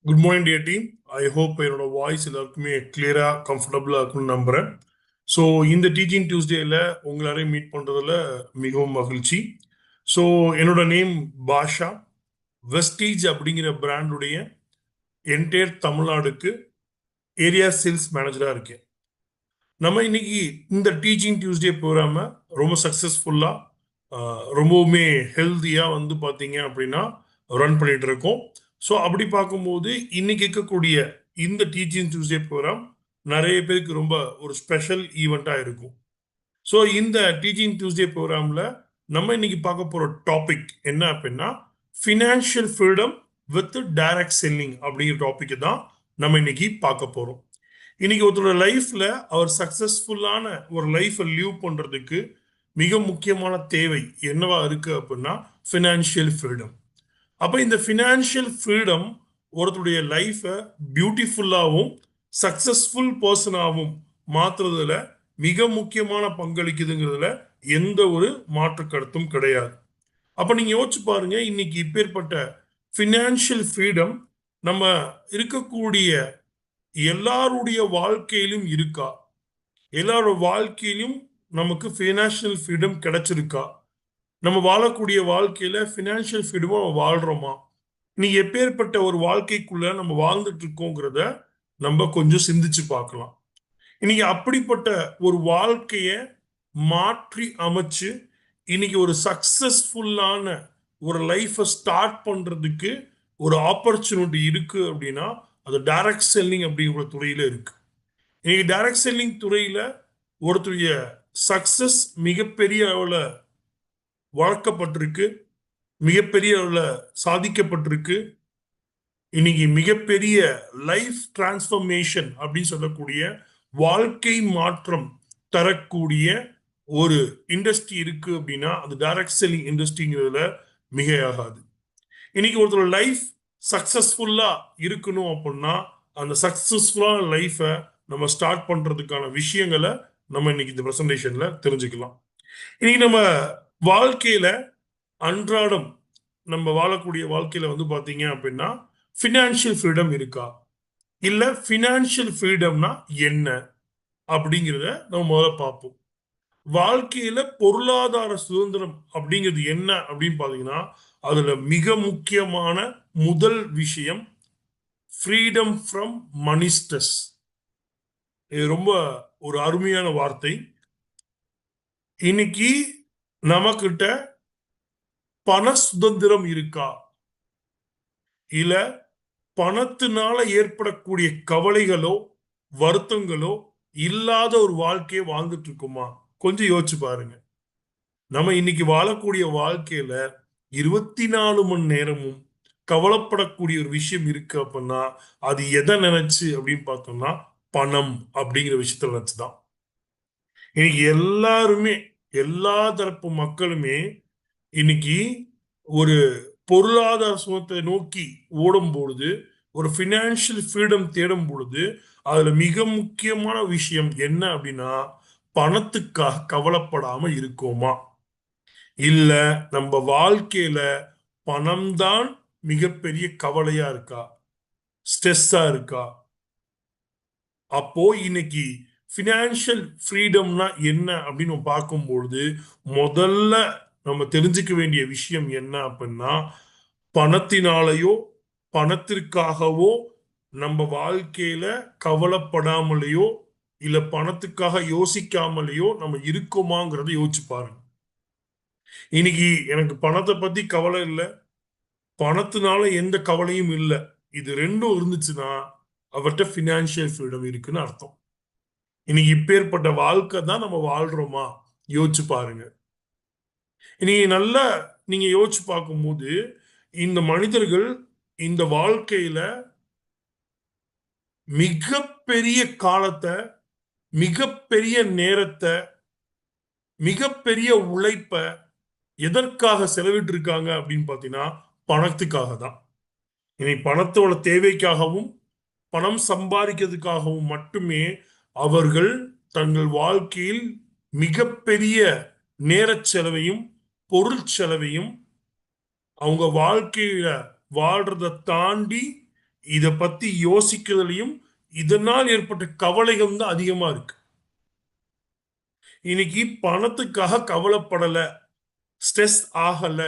Good morning dear team. I hope என்னோட voice எல்லாருக்குமே கிளியரா கம்ஃபர்டபுளா இருக்கும்னு நம்புறேன். ஸோ இந்த டீச்சிங் டியூஸ்டேல உங்களாரையும் மீட் பண்றதுல மிகவும் மகிழ்ச்சி. ஸோ என்னோட நேம் பாஷா. வெஸ்டீஜ் அப்படிங்கிற பிராண்டுடைய என்டையர் தமிழ்நாடுக்கு ஏரியா சேல்ஸ் மேனேஜரா இருக்கேன். நம்ம இன்னைக்கு இந்த டீச்சிங் டியூஸ்டே ப்ரோக்ராம ரொம்ப சக்சஸ்ஃபுல்லா ரொம்பவுமே ஹெல்த்தியா வந்து பாத்தீங்க அப்படின்னா ரன் பண்ணிட்டு இருக்கோம். ஸோ அப்படி பார்க்கும்போது இன்னைக்கு இருக்கக்கூடிய இந்த டீச்சிங் டியூஸ்டே ப்ரோக்ராம் நிறைய பேருக்கு ரொம்ப ஒரு ஸ்பெஷல் ஈவெண்டா இருக்கும். ஸோ இந்த டீச்சிங் டியூஸ்டே ப்ரோக்ராம்ல நம்ம இன்னைக்கு பார்க்க போற டாபிக் என்ன அப்படின்னா financial freedom with direct selling அப்படிங்கிற டாபிக் தான் நம்ம இன்னைக்கு பார்க்க போறோம். இன்னைக்கு ஒருத்தரோட லைஃப்ல அவர் சக்சஸ்ஃபுல்லான ஒரு லைஃப்பை லீவ் பண்றதுக்கு மிக முக்கியமான தேவை என்னவா இருக்கு அப்படின்னா ஃபினான்ஷியல் ஃப்ரீடம். அப்ப இந்த ஃபினான்ஷியல் ஃப்ரீடம் ஒருத்தருடைய லைஃப்பை பியூட்டிஃபுல்லாகவும் சக்சஸ்ஃபுல் பர்சனாகவும் மாத்துறதுல மிக முக்கியமான பங்களிக்குதுங்கிறதுல எந்த ஒரு மாற்று கருத்தும் கிடையாது. அப்ப நீங்க யோசிச்சு பாருங்க, இன்னைக்கு இப்பேற்பட்ட ஃபினான்ஷியல் ஃப்ரீடம் நம்ம இருக்கக்கூடிய எல்லாருடைய வாழ்க்கையிலும் இருக்கா? எல்லாரோட வாழ்க்கையிலும் நமக்கு ஃபினான்ஷியல் ஃப்ரீடம் கிடைச்சிருக்கா? நம்ம வாழக்கூடிய வாழ்க்கையில ஃபினான்ஷியல் ஃப்ரீடமா வாழ்றோமா? நீங்க எப்பேற்பட்ட ஒரு வாழ்க்கைக்குள்ள நம்ம வாழ்ந்துட்டு இருக்கோங்கிறத நம்ம கொஞ்சம் சிந்திச்சு பார்க்கலாம். இன்னைக்கு அப்படிப்பட்ட ஒரு வாழ்க்கைய மாற்றி அமைச்சு இன்னைக்கு ஒரு சக்சஸ்ஃபுல்லான ஒரு லைஃபை ஸ்டார்ட் பண்றதுக்கு ஒரு ஆப்பர்ச்சுனிட்டி இருக்கு அப்படின்னா அது டைரக்ட் செல்லிங் அப்படிங்கிற துறையில இருக்கு. இன்னைக்கு டைரக்ட் செல்லிங் துறையில ஒருத்தருடைய சக்சஸ் மிகப்பெரிய அளவுல வளர்க்கப்பட்டிருக்கு, மிகப்பெரிய அளவுல சாதிக்கப்பட்டிருக்கு. இன்னைக்கு மிகப்பெரிய லைஃப் டிரான்ஸ்ஃபர்மேஷன் அப்படின்னு சொல்லக்கூடிய வாழ்க்கை மாற்றம் தரக்கூடிய ஒரு இண்டஸ்ட்ரி இருக்கு அப்படின்னா அது டைரக்ட் செல்லிங் இண்டஸ்ட்ரிங்கிறதுல மிகையாகாது. இன்னைக்கு ஒருத்தர் லைஃப் சக்சஸ்ஃபுல்லா இருக்கணும் அப்படின்னா அந்த சக்சஸ்ஃபுல்லான லைஃபை நம்ம ஸ்டார்ட் பண்றதுக்கான விஷயங்களை நம்ம இன்னைக்கு இந்த பிரசன்டேஷன்ல தெரிஞ்சுக்கலாம். இன்னைக்கு நம்ம வாழ்க்கையில அன்றாடம் நம்ம வாழக்கூடிய வாழ்க்கையில வந்து பாத்தீங்க அப்படின்னா ஃபினான்ஷியல் ஃப்ரீடம் இருக்கா, இல்ல ஃபினான்ஷியல் ஃப்ரீடம்னா என்ன அப்படிங்கிறத நம்ம முதல்ல பார்ப்போம். வாழ்க்கையில பொருளாதார சுதந்திரம் அப்படிங்கிறது என்ன அப்படின்னு பாத்தீங்கன்னா அதுல மிக முக்கியமான முதல் விஷயம் ஃப்ரீடம் ஃப்ரம் மணி ஸ்ட்ரெஸ். இது ரொம்ப ஒரு அருமையான வார்த்தை. இன்னைக்கு நமக்கிட்ட பண சுதந்திரம் இருக்கா, இல்ல பணத்தினால ஏற்படக்கூடிய கவலைகளோ வருத்தங்களோ இல்லாத ஒரு வாழ்க்கையை வாழ்ந்துட்டு இருக்குமா? கொஞ்சம் யோசிச்சு பாருங்க. நம்ம இன்னைக்கு வாழக்கூடிய வாழ்க்கையில 24 மணி நேரமும் கவலைப்படக்கூடிய ஒரு விஷயம் இருக்கு அப்படின்னா அது எதை நினைச்சு அப்படின்னு பார்த்தோம்னா பணம் அப்படிங்கிற விஷயத்த நினைச்சுதான். இன்னைக்கு எல்லாருமே எல்லா தரப்பு மக்களுமே இன்னைக்கு ஒரு பொருளாதார சுகத்தை நோக்கி ஓடும் பொழுது, ஒரு பினான்சியல் ஃப்ரீடம் தேடும் பொழுது அதுல மிக முக்கியமான விஷயம் என்ன அப்படின்னா பணத்துக்காக கவலைப்படாம இருக்கோமா, இல்ல நம்ம வாழ்க்கையில பணம்தான் மிகப்பெரிய கவலையா இருக்கா, ஸ்ட்ரெஸ்ஸா இருக்கா? அப்போ இன்னைக்கு பினான்சியல் ஃப்ரீடம்னா என்ன அப்படின்னு பார்க்கும்பொழுது முதல்ல நம்ம தெரிஞ்சுக்க வேண்டிய விஷயம் என்ன அப்படின்னா பணத்தினாலேயோ பணத்திற்காகவோ நம்ம வாழ்க்கையில கவலைப்படாமலேயோ இல்ல பணத்துக்காக யோசிக்காமலேயோ நம்ம இருக்கோமாங்கிறத யோசிச்சு பாருங்க. இன்னைக்கு எனக்கு பணத்தை பத்தி கவலை இல்லை, பணத்தினால எந்த கவலையும் இல்லை, இது ரெண்டும் இருந்துச்சுன்னா அவர்கிட்ட பினான்சியல் ஃப்ரீடம் இருக்குன்னு அர்த்தம். இன்னைக்கு இப்பேற்பட்ட வாழ்க்கை தான் நம்ம வாழ்றோமா யோசிச்சு பாருங்க. இன்னைக்கு நல்லா நீங்க யோசிச்சு பார்க்கும்போது இந்த மனிதர்கள் இந்த வாழ்க்கையில மிகப்பெரிய காலத்தை, மிகப்பெரிய நேரத்தை, மிகப்பெரிய உழைப்ப எதற்காக செலவிட்டு இருக்காங்க அப்படின்னு பாத்தீங்கன்னா பணத்துக்காக தான். இன்னைக்கு பணத்தோட தேவைக்காகவும் பணம் சம்பாதிக்கிறதுக்காகவும் மட்டுமே அவர்கள் தங்கள் வாழ்க்கையில் மிகப்பெரிய நேர செலவையும் பொருள் செலவையும் அவங்க வாழ்க்கையில வாழ்றதை தாண்டி இத பத்தி யோசிக்கிறதுலயும் இதனால் ஏற்பட்ட கவலைகள் தான் அதிகமா இருக்கு. இன்னைக்கு பணத்துக்காக கவலைப்படல, ஸ்ட்ரெஸ் ஆகல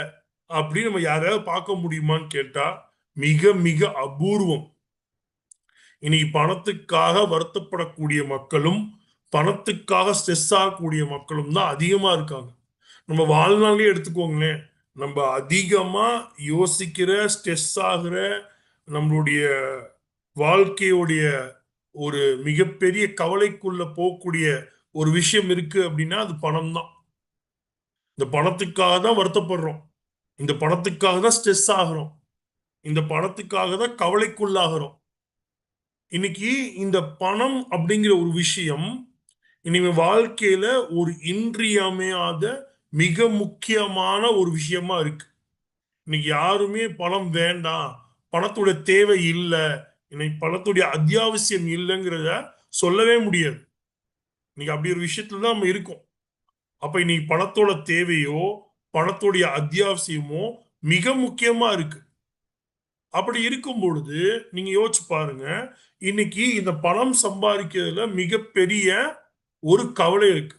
அப்படின்னு நம்ம யாரையாவது பார்க்க முடியுமான்னு கேட்டா மிக மிக அபூர்வம். இன்னைக்கு பணத்துக்காக வருத்தப்படக்கூடிய மக்களும் பணத்துக்காக ஸ்ட்ரெஸ் ஆகக்கூடிய மக்களும் தான் அதிகமா இருக்காங்க. நம்ம வாழ்நாளே எடுத்துக்கோங்களேன், நம்ம அதிகமா யோசிக்கிற, ஸ்ட்ரெஸ் ஆகுற, நம்மளுடைய வாழ்க்கையுடைய ஒரு மிகப்பெரிய கவலைக்குள்ள போகக்கூடிய ஒரு விஷயம் இருக்கு அப்படின்னா அது பணம் தான். இந்த பணத்துக்காக தான் வருத்தப்படுறோம், இந்த பணத்துக்காக தான் ஸ்ட்ரெஸ் ஆகுறோம், இந்த பணத்துக்காக தான் கவலைக்குள்ளாகிறோம். இன்னைக்கு இந்த பணம் அப்படிங்கிற ஒரு விஷயம் இனிமே வாழ்க்கையில ஒரு இன்றியமையாத மிக முக்கியமான ஒரு விஷயமா இருக்கு. இன்னைக்கு யாருமே பணம் வேண்டாம், பணத்துடைய தேவை இல்லை, இன்னைக்கு பணத்துடைய அத்தியாவசியம் இல்லைங்கிறத சொல்லவே முடியாது. இன்னைக்கு அப்படி ஒரு விஷயத்துல தான் நம்ம இருக்கோம். அப்ப இன்னைக்கு பணத்தோட தேவையோ பணத்துடைய அத்தியாவசியமோ மிக முக்கியமா இருக்கு. அப்படி இருக்கும் பொழுது நீங்க யோசிச்சு பாருங்க, இன்னைக்கு இந்த பணம் சம்பாதிக்கிறதுல மிகப்பெரிய ஒரு கவலை இருக்கு.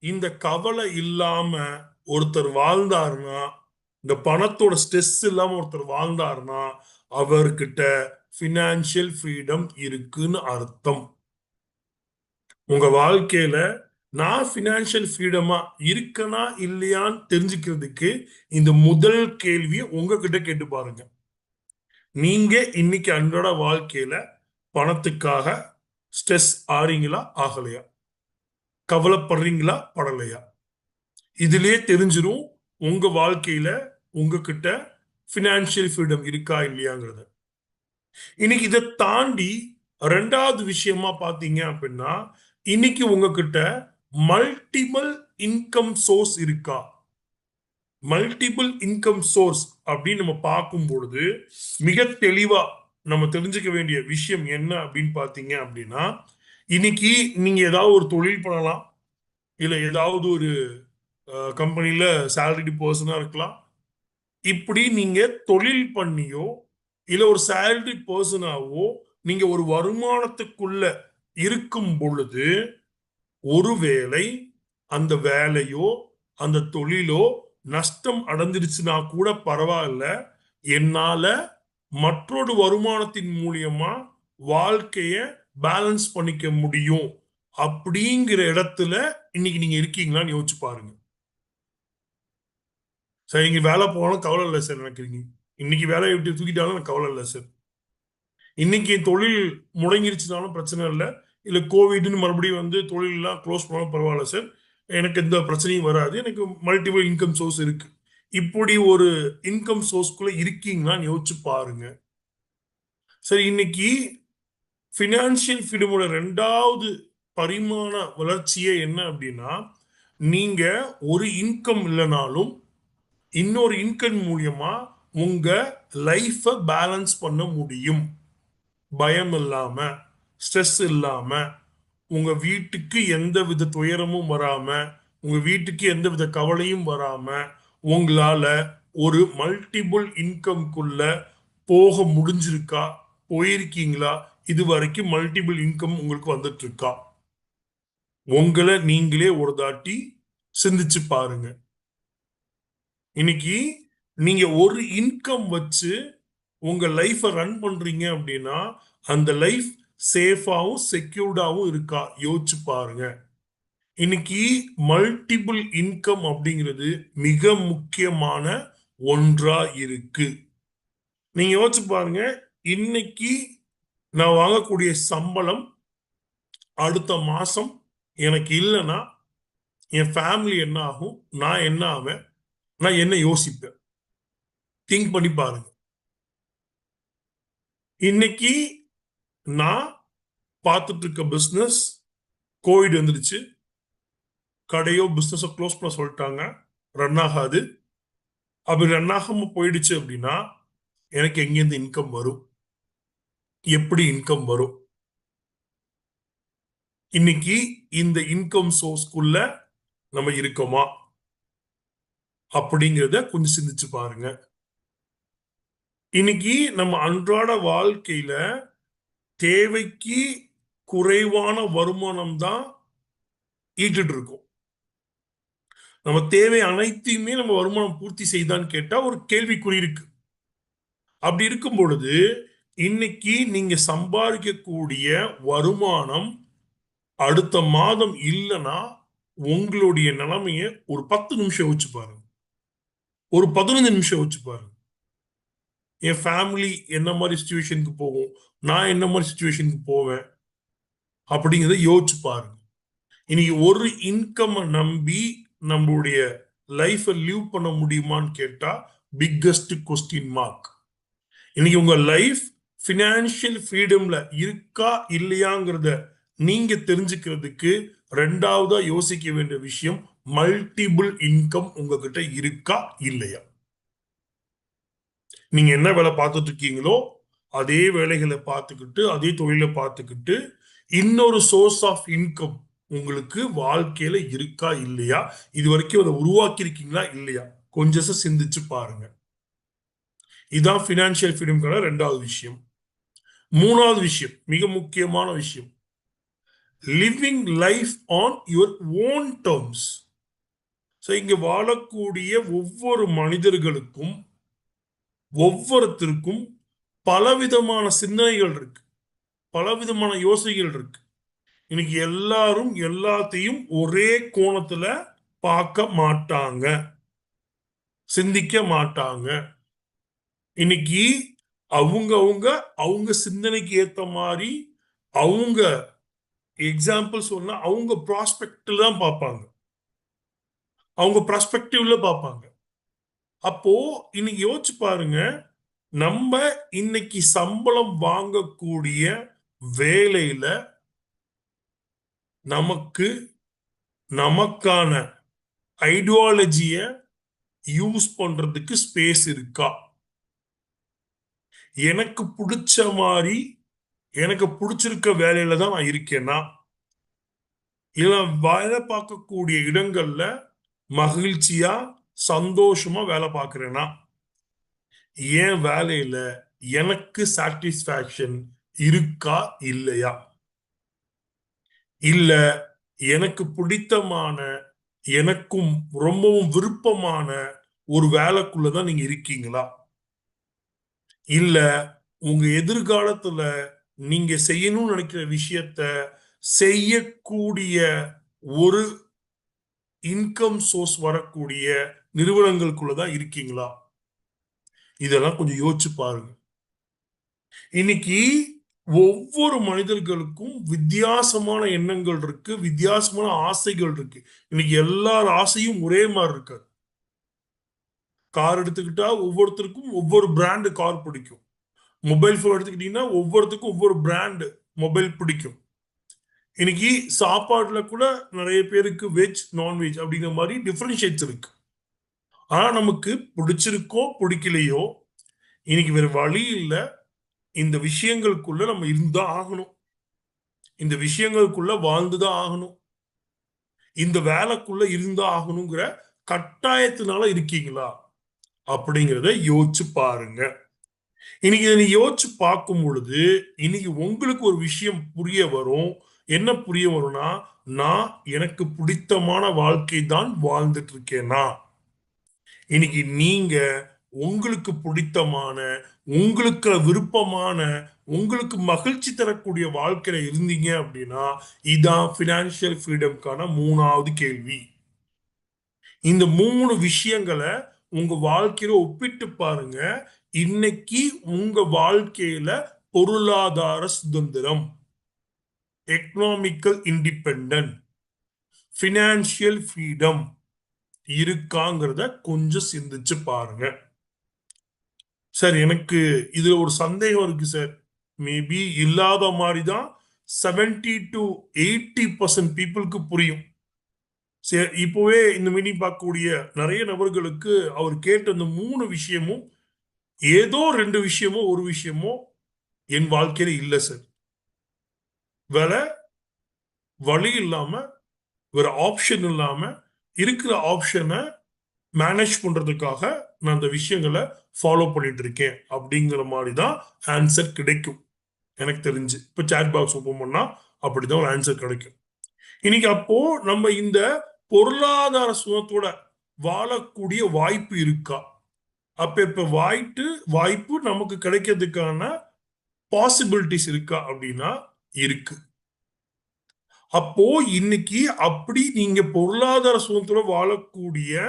இந்த கவலை இல்லாம ஒருத்தர் வாழ்ந்தாருன்னா, இந்த பணத்தோட ஸ்ட்ரெஸ் இல்லாம ஒருத்தர் வாழ்ந்தாருன்னா அவர்கிட்ட பினான்சியல் ஃப்ரீடம் இருக்குன்னு அர்த்தம். உங்க வாழ்க்கையில நான் பினான்சியல் ஃப்ரீடமா இருக்கனா இல்லையான்னு தெரிஞ்சுக்கிறதுக்கு இந்த முதல் கேள்வியை உங்ககிட்ட கேட்டு பாருங்க. நீங்க இன்னைக்கு அன்றாட வாழ்க்கையில பணத்துக்காக ஸ்ட்ரெஸ் ஆறீங்களா ஆகலையா, கவலைப்படுறீங்களா படலையா? இதுலயே தெரிஞ்சிரும் உங்க வாழ்க்கையில உங்ககிட்ட பினான்சியல் ஃப்ரீடம் இருக்கா இல்லையாங்கிறத. இன்னைக்கு இதை தாண்டி ரெண்டாவது விஷயமா பாத்தீங்க அப்படின்னா, இன்னைக்கு உங்ககிட்ட மல்டிபிள் இன்கம் சோர்ஸ் இருக்கா? மல்டிபிள் இன்கம் சோர்ஸ் அப்படின்னு நம்ம பார்க்கும் பொழுது மிக தெளிவா நம்ம தெரிஞ்சுக்க வேண்டிய விஷயம் என்ன அப்படின்னு பாத்தீங்க அப்படின்னா, இன்னைக்கு நீங்க ஏதாவது ஒரு தொழில் பண்ணலாம், இல்ல ஏதாவது ஒரு கம்பெனில சேலரிடு பர்சனா இருக்கலாம். இப்படி நீங்க தொழில் பண்ணியோ இல்ல ஒரு சேலரி பர்சனாவோ நீங்க ஒரு வருமானத்துக்குள்ள இருக்கும் பொழுது, ஒருவேளை அந்த வேலையோ அந்த தொழிலோ நஷ்டம் அடைஞ்சிருச்சுன்னா கூட பரவாயில்ல, என்னால மற்றொரு வருமானத்தின் மூலியமா வாழ்க்கைய பேலன்ஸ் பண்ணிக்க முடியும் அப்படிங்கிற இடத்துல இன்னைக்கு நீங்க இருக்கீங்களான்னு யோசிச்சு பாருங்க. சார் இங்க வேலை போனாலும் கவலை இல்லை சார் எனக்கு, இன்னைக்கு வேலையை விட்டு தூக்கிட்டாலும் எனக்கு கவலை இல்லை சார், இன்னைக்கு என் தொழில் முடங்கிருச்சுனாலும் பிரச்சனை இல்லை, இல்ல கோவிட்னு மறுபடியும் வந்து தொழில் எல்லாம் க்ளோஸ் பண்ணாலும் பரவாயில்ல சார், எனக்கு எந்த பிரச்சனையும் வராது, எனக்கு மல்டிபிள் இன்கம் சோர்ஸ் இருக்கு. இப்படி ஒரு இன்கம் சோர்ஸ்குள்ள இருக்கீங்களான்னு யோசிச்சு பாருங்க. சரி, இன்னைக்கு பினான்சியல் ஃப்ரீடமோட ரெண்டாவது பரிமாண வளர்ச்சியே என்ன அப்படின்னா, நீங்க ஒரு இன்கம் இல்லைனாலும் இன்னொரு இன்கம் மூலியமா உங்க லைஃப பேலன்ஸ் பண்ண முடியும். பயம் இல்லாம, ஸ்ட்ரெஸ் இல்லாம, உங்க வீட்டுக்கு எந்த வித துயரமும் வராம, உங்க வீட்டுக்கு எந்த வித கவலையும் வராம உங்களால ஒரு மல்டிபிள் இன்கம்குள்ள போக முடிஞ்சிருக்கா? போயிருக்கீங்களா? இது வரைக்கும் மல்டிபிள் இன்கம் உங்களுக்கு வந்துட்டு இருக்கா? உங்களை நீங்களே ஒரு தாட்டி சிந்திச்சு பாருங்க. இன்னைக்கு நீங்க ஒரு இன்கம் வச்சு உங்க லைஃப ரன் பண்றீங்க அப்படின்னா அந்த லைஃப் சேஃபாவும் செக்யூர்டாவும் இருக்கா? யோசிச்சு பாருங்க. இன்னைக்கு மல்டிபிள் இன்கம் அப்படிங்கிறது மிக முக்கியமான ஒன்றா இருக்கு. நீங்க யோசிச்சு பாருங்க, இன்னைக்கு நான் வாங்கக்கூடிய சம்பளம் அடுத்த மாசம் எனக்கு இல்லைன்னா என் ஃபேமிலி என்ன ஆகும், நான் என்ன ஆவேன், நான் என்ன யோசிப்பேன்? திங்க் பண்ணி பாருங்க. இன்னைக்கு நான் பார்த்துட்டு இருக்க பிசினஸ் கோவிட் வந்துருச்சு, கடையோ பிசினஸோ க்ளோஸ் பண்ண சொல்லிட்டாங்க, ரன் ஆகாது. அப்படி ரன் ஆகாம போயிடுச்சு அப்படின்னா எனக்கு எங்கேருந்து இன்கம் வரும்? எப்படி இன்கம் வரும்? இன்னைக்கு இந்த இன்கம் சோர்ஸ்க்குள்ள நம்ம இருக்கோமா அப்படிங்கிறத கொஞ்சம் சிந்திச்சு பாருங்க. இன்னைக்கு நம்ம அன்றாட வாழ்க்கையில தேவைக்கு குறைவான வருமானம் தான் ஈட்டுட்டு இருக்கோம். நம்ம தேவை அனைத்தையுமே நம்ம வருமானம் பூர்த்தி செய்தான்னு கேட்டா ஒரு கேள்விக்குறி இருக்கு. அப்படி இருக்கும் பொழுது இன்னைக்கு நீங்க சம்பாதிக்கக்கூடிய வருமானம் அடுத்த மாதம் இல்லைன்னா உங்களுடைய நிலைமைய ஒரு 10 நிமிஷம் யோசிச்சு பாருங்க, ஒரு 15 நிமிஷம் யோசிச்சு பாருங்க. என் ஃபேமிலி என்ன மாதிரி சுச்சுவேஷனுக்கு போகும், நான் என்ன மாதிரி சுச்சுவேஷனுக்கு போவேன் அப்படிங்கிறத யோசிச்சு பாருங்க. இன்னைக்கு ஒரு இன்கம் நம்பி நம்மளுடைய லைஃபை லீவ் பண்ண முடியுமான்னு கேட்டா பிக்கஸ்ட் கொஸ்டின் மார்க். இன்னைக்கு உங்க லைஃப் பினான்சியல் ஃப்ரீடம்ல இருக்கா இல்லையாங்கிறத நீங்க தெரிஞ்சுக்கிறதுக்கு ரெண்டாவதா யோசிக்க வேண்டிய விஷயம் மல்டிபிள் இன்கம் உங்ககிட்ட இருக்கா இல்லையா. நீங்க என்ன வேலை பார்த்துட்டு இருக்கீங்களோ அதே வேலைகளை பார்த்துக்கிட்டு அதே தொழிலை பார்த்துக்கிட்டு இன்னொரு சோர்ஸ் ஆஃப் இன்கம் உங்களுக்கு வாழ்க்கையில இருக்கா இல்லையா, இது வரைக்கும் அதை உருவாக்கி இருக்கீங்களா இல்லையா, கொஞ்சம் சிந்திச்சு பாருங்க. இதுதான் பினான்சியல் ஃப்ரீடம்கான ரெண்டாவது விஷயம். மூணாவது விஷயம், மிக முக்கியமான விஷயம், living life on your own terms. இங்க வாழக்கூடிய ஒவ்வொரு மனிதர்களுக்கும் ஒவ்வொருத்தருக்கும் பலவிதமான சிந்தனைகள் இருக்கு, பலவிதமான யோசனைகள் இருக்கு. இன்னைக்கு எல்லாரும் எல்லாத்தையும் ஒரே கோணத்துல பார்க்க மாட்டாங்க, சிந்திக்க மாட்டாங்க. இன்னைக்கு அவங்க அவங்க அவங்க சிந்தனைக்கு ஏத்த மாதிரி அவங்க எக்ஸாம்பிள் சொன்னா அவங்க ப்ராஸ்பெக்ட்ல தான் பார்ப்பாங்க, அவங்க ப்ராஸ்பெக்டிவ்ல பார்ப்பாங்க. அப்போ இன்னைக்கு யோசிச்சு பாருங்க, நம்ம இன்னைக்கு சம்பளம் வாங்கக்கூடிய வேலையில நமக்கு நமக்கான ஐடியாலஜிய யூஸ் பண்றதுக்கு ஸ்பேஸ் இருக்கா, எனக்கு பிடிச்ச மாதிரி எனக்கு பிடிச்சிருக்க வேலையில தான் நான் இருக்கேன்னா, இல்ல வேலை பார்க்கக்கூடிய இடங்கள்ல மகிழ்ச்சியா சந்தோஷமா வேலை பார்க்கிறேன்னா, என் வேலையில எனக்கு சாட்டிஸ்பாக்சன் இருக்கா இல்லையா, இல்ல எனக்கு பிடித்தமான எனக்கும் ரொம்பவும் விருப்பமான ஒரு வேலைக்குள்ளதான் நீங்க இருக்கீங்களா, இல்ல உங்க எதிர்காலத்துல நீங்க செய்யணும்னு நினைக்கிற விஷயத்த செய்யக்கூடிய ஒரு இன்கம் சோர்ஸ் வரக்கூடிய நிறுவனங்களுக்குள்ளதான் இருக்கீங்களா, இதெல்லாம் கொஞ்சம் யோசிச்சு பாருங்க. இன்னைக்கு ஒவ்வொரு மனிதர்களுக்கும் வித்தியாசமான எண்ணங்கள் இருக்கு, வித்தியாசமான ஆசைகள் இருக்கு. இன்னைக்கு எல்லார் ஆசையும் ஒரே மாதிரி இருக்காது. கார் எடுத்துக்கிட்டா ஒவ்வொருத்தருக்கும் ஒவ்வொரு பிராண்டு கார் பிடிக்கும். மொபைல் போன் எடுத்துக்கிட்டீங்கன்னா ஒவ்வொருத்தருக்கும் ஒவ்வொரு பிராண்டு மொபைல் பிடிக்கும். இன்னைக்கு சாப்பாடுல கூட நிறைய பேருக்கு வெஜ் நான்வெஜ் அப்படிங்கிற மாதிரி டிஃபரன்ஷியேட்ஸ் இருக்கு. ஆனா நமக்கு பிடிச்சிருக்கோ பிடிக்கலையோ இன்னைக்கு வேற வழி இல்லை, இந்த விஷயங்களுக்குள்ள நம்ம இருந்தா ஆகணும், இந்த விஷயங்களுக்குள்ள வாழ்ந்துதான் ஆகணும், இந்த வேலைக்குள்ள இருந்தா ஆகணுங்கிற கட்டாயத்தினால இருக்கீங்களா அப்படிங்கிறத யோசிச்சு பாருங்க. இன்னைக்கு இதை யோசிச்சு பார்க்கும் பொழுது இன்னைக்கு உங்களுக்கு ஒரு விஷயம் புரிய வரும். என்ன புரிய வரும்னா, நான் எனக்கு பிடித்தமான வாழ்க்கை தான் வாழ்ந்துட்டு இருக்கேனா. இன்னைக்கு நீங்க உங்களுக்கு பிடித்தமான உங்களுக்கு விருப்பமான உங்களுக்கு மகிழ்ச்சி தரக்கூடிய வாழ்க்கையில இருந்தீங்க அப்படின்னா இதான் பினான்சியல் ஃப்ரீடம்கான மூணாவது கேள்வி. இந்த மூணு விஷயங்களை உங்க வாழ்க்கையில ஒப்பிட்டு பாருங்க. இன்னைக்கு உங்க வாழ்க்கையில பொருளாதார சுதந்திரம், எக்கனாமிக்கல் இண்டிபெண்டன்ட், பினான்சியல் ஃப்ரீடம் இருக்காங்கிறத கொஞ்சம் சிந்திச்சு பாருங்க. சார் எனக்கு இதுல ஒரு சந்தேகம் இருக்கு சார், மேபி இல்லாத மாதிரி தான் 70 to 80% பீப்புளுக்கு புரியும். சரி, இப்போவே இந்த மீட்டிங் பார்க்கக்கூடிய நிறைய நபர்களுக்கு அவர் கேட்ட இந்த மூணு விஷயமும் ஏதோ ரெண்டு விஷயமோ ஒரு விஷயமோ என் வாழ்க்கையில இல்லை சார், வேற வழி இல்லாம வேற ஆப்ஷன் இல்லாம இருக்கிற ஆப்ஷனை மேனேஜ் பண்றதுக்காக நான் அந்த விஷயங்களை ஃபாலோ பண்ணிட்டு இருக்கேன் அப்படிங்கிற மாதிரி தான் ஆன்சர் கிடைக்கும். எனக்கு தெரிஞ்சு இப்போ சேட் பாக்ஸ் ஓப்பன் பண்ணா அப்படிதான் ஒரு ஆன்சர் கிடைக்கும். இன்னைக்கு அப்போ நம்ம இந்த பொருளாதார சுகத்தோட வாழக்கூடிய வாய்ப்பு இருக்கா? அப்ப இப்ப வாய்ப்பு நமக்கு கிடைக்கிறதுக்கான பாசிபிலிட்டிஸ் இருக்கா அப்படின்னா இருக்கு. அப்போ இன்னைக்கு அப்படி நீங்க பொருளாதார சுதந்திரம் வாழக்கூடிய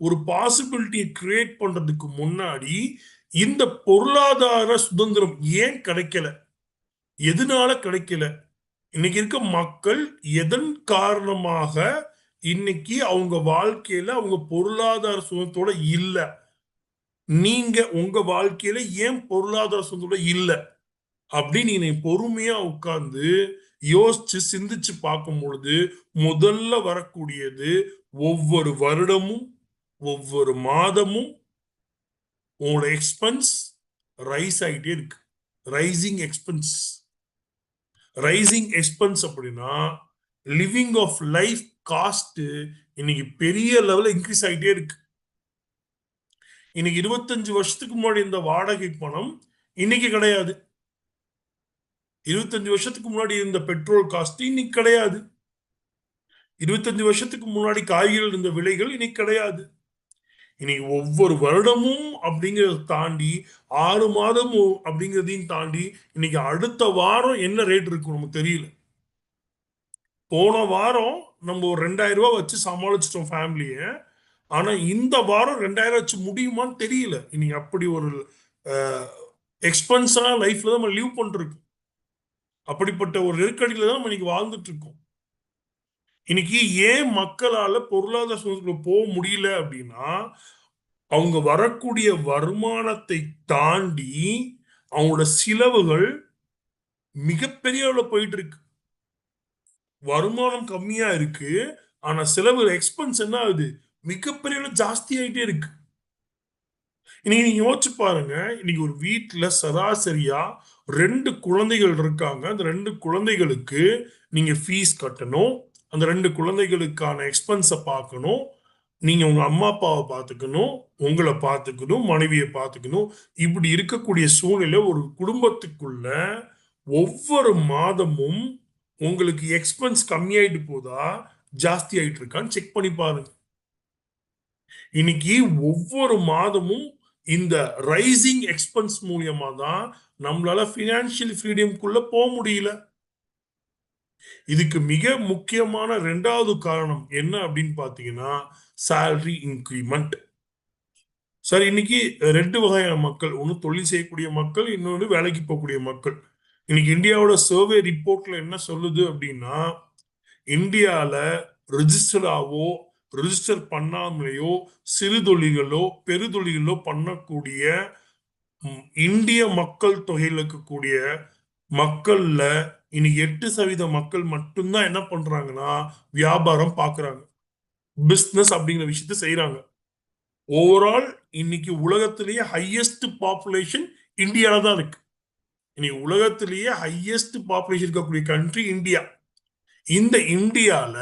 ஒரு பாசிபிலிட்டியை கிரியேட் பண்றதுக்கு முன்னாடி இந்த பொருளாதார சுதந்திரம் ஏன் கிடைக்கல, எதனால கிடைக்கல, இன்னைக்கு இருக்க மக்கள் எதன் காரணமாக இன்னைக்கு அவங்க வாழ்க்கையில அவங்க பொருளாதார சுதந்திரத்தோட இல்ல, நீங்க உங்க வாழ்க்கையில ஏன் பொருளாதார சுதந்திரம் இல்ல அப்படின்னு நீ பொறுமையா உட்கார்ந்து யோசிச்சு சிந்திச்சு பார்க்கும் பொழுது முதல்ல வரக்கூடியது ஒவ்வொரு வருடமும் ஒவ்வொரு மாதமும் உங்களோட எக்ஸ்பென்ஸ் ரைஸ் ஆகிட்டே இருக்கு. Rising expense. ரைசிங் எக்ஸ்பென்ஸ் அப்படின்னா லிவிங் ஆஃப் லைஃப் காஸ்ட் இன்னைக்கு பெரிய லெவலில் இன்க்ரீஸ் ஆகிட்டே இருக்கு. இன்னைக்கு 25 வருஷத்துக்கு முன்னாடி இந்த வாடகை பணம் இன்னைக்கு கிடையாது. 25 வருஷத்துக்கு முன்னாடி இருந்த பெட்ரோல் காஸ்ட் இன்னைக்கு கிடையாது. 25 வருஷத்துக்கு முன்னாடி காய்கறிகள் இருந்த விலைகள் இன்னைக்கு கிடையாது. இன்னைக்கு ஒவ்வொரு வருடமும் அப்படிங்கறத தாண்டி 6 மாதம் அப்படிங்கிறதையும் தாண்டி இன்னைக்கு அடுத்த வாரம் என்ன ரேட் இருக்கும் நமக்கு தெரியல. போன வாரம் நம்ம ஒரு 2000 ரூபாய் வச்சு சமாளிச்சிட்டோம் ஃபேமிலிய. ஆனா இந்த வாரம் 2000 வச்சு முடியுமான்னு தெரியல. இன்னைக்கு அப்படி ஒரு எக்ஸ்பென்ஸா லைஃப்ல நம்ம லீவ் பண்ணிருக்கோம். அப்படிப்பட்ட ஒரு நெருக்கடியில தான் நம்ம இன்னைக்கு வாழ்ந்துட்டு இருக்கோம். இன்னைக்கு ஏன் மக்களால பொருளாதார சுதந்திரம் போக முடியல அப்படின்னா அவங்க வரக்கூடிய வருமானத்தை தாண்டி அவங்களோட செலவுகள் மிகப்பெரிய அளவுல போயிட்டு இருக்கு. வருமானம் கம்மியா இருக்கு, ஆனா செலவு எக்ஸ்பென்ஸ் என்ன ஆகுது, மிகப்பெரிய அளவு ஜாஸ்தி ஆயிட்டே இருக்கு. இன்னைக்கு நீங்க யோசிச்சு பாருங்க, இன்னைக்கு ஒரு வீட்டுல சராசரியா 2 குழந்தைகள் இருக்காங்க. அந்த 2 குழந்தைகளுக்கு நீங்க ஃபீஸ் கட்டணும். அந்த 2 குழந்தைகளுக்கான எக்ஸ்பென்ஸை பார்க்கணும். நீங்க உங்க அம்மா அப்பாவை பார்த்துக்கணும், உங்களை பார்த்துக்கணும், மனைவியை பார்த்துக்கணும். இப்படி இருக்கக்கூடிய சூழ்நிலை ஒரு குடும்பத்துக்குள்ள ஒவ்வொரு மாதமும் உங்களுக்கு எக்ஸ்பென்ஸ் கம்மியாயிட்டு போதா ஜாஸ்தி ஆயிட்டு இருக்கான்னு செக் பண்ணி பாருங்க. இன்னைக்கு ஒவ்வொரு மாதமும் இந்த ரைசிங் எக்ஸ்பென்ஸ் மூலியமா தான் நம்மளால பினான்சியல் ஃப்ரீடம்குள்ள போக முடியல. இதுக்கு மிக முக்கியமான 2வது காரணம் என்ன அப்படின்னு பாத்தீங்கன்னா சேலரி இன்கிரிமெண்ட். சார் இன்னைக்கு 2 வகையான மக்கள், ஒன்று தொழில் செய்யக்கூடிய மக்கள், இன்னொன்று வேலைக்கு போகக்கூடிய மக்கள். இன்னைக்கு இந்தியாவோட சர்வே ரிப்போர்ட்ல என்ன சொல்லுது அப்படின்னா இந்தியால ரிஜிஸ்டராவோ ரிஜிஸ்டர் பண்ணாமலேயோ சிறு தொழில்களோ பெருதொழில்களோ பண்ணக்கூடிய இந்திய மக்கள் தொகையில் இருக்கக்கூடிய மக்கள்ல இன்னைக்கு 8% மக்கள் மட்டும்தான் என்ன பண்றாங்கன்னா வியாபாரம் பாக்குறாங்க, பிசினஸ் அப்படிங்கிற விஷயத்த செய்யறாங்க. ஓவரால் இன்னைக்கு உலகத்திலேயே ஹையஸ்ட் பாப்புலேஷன் இந்தியால தான் இருக்கு. இன்னைக்கு உலகத்திலேயே ஹையஸ்ட் பாப்புலேஷன் இருக்கக்கூடிய கண்ட்ரி இந்தியா. இந்த இந்தியால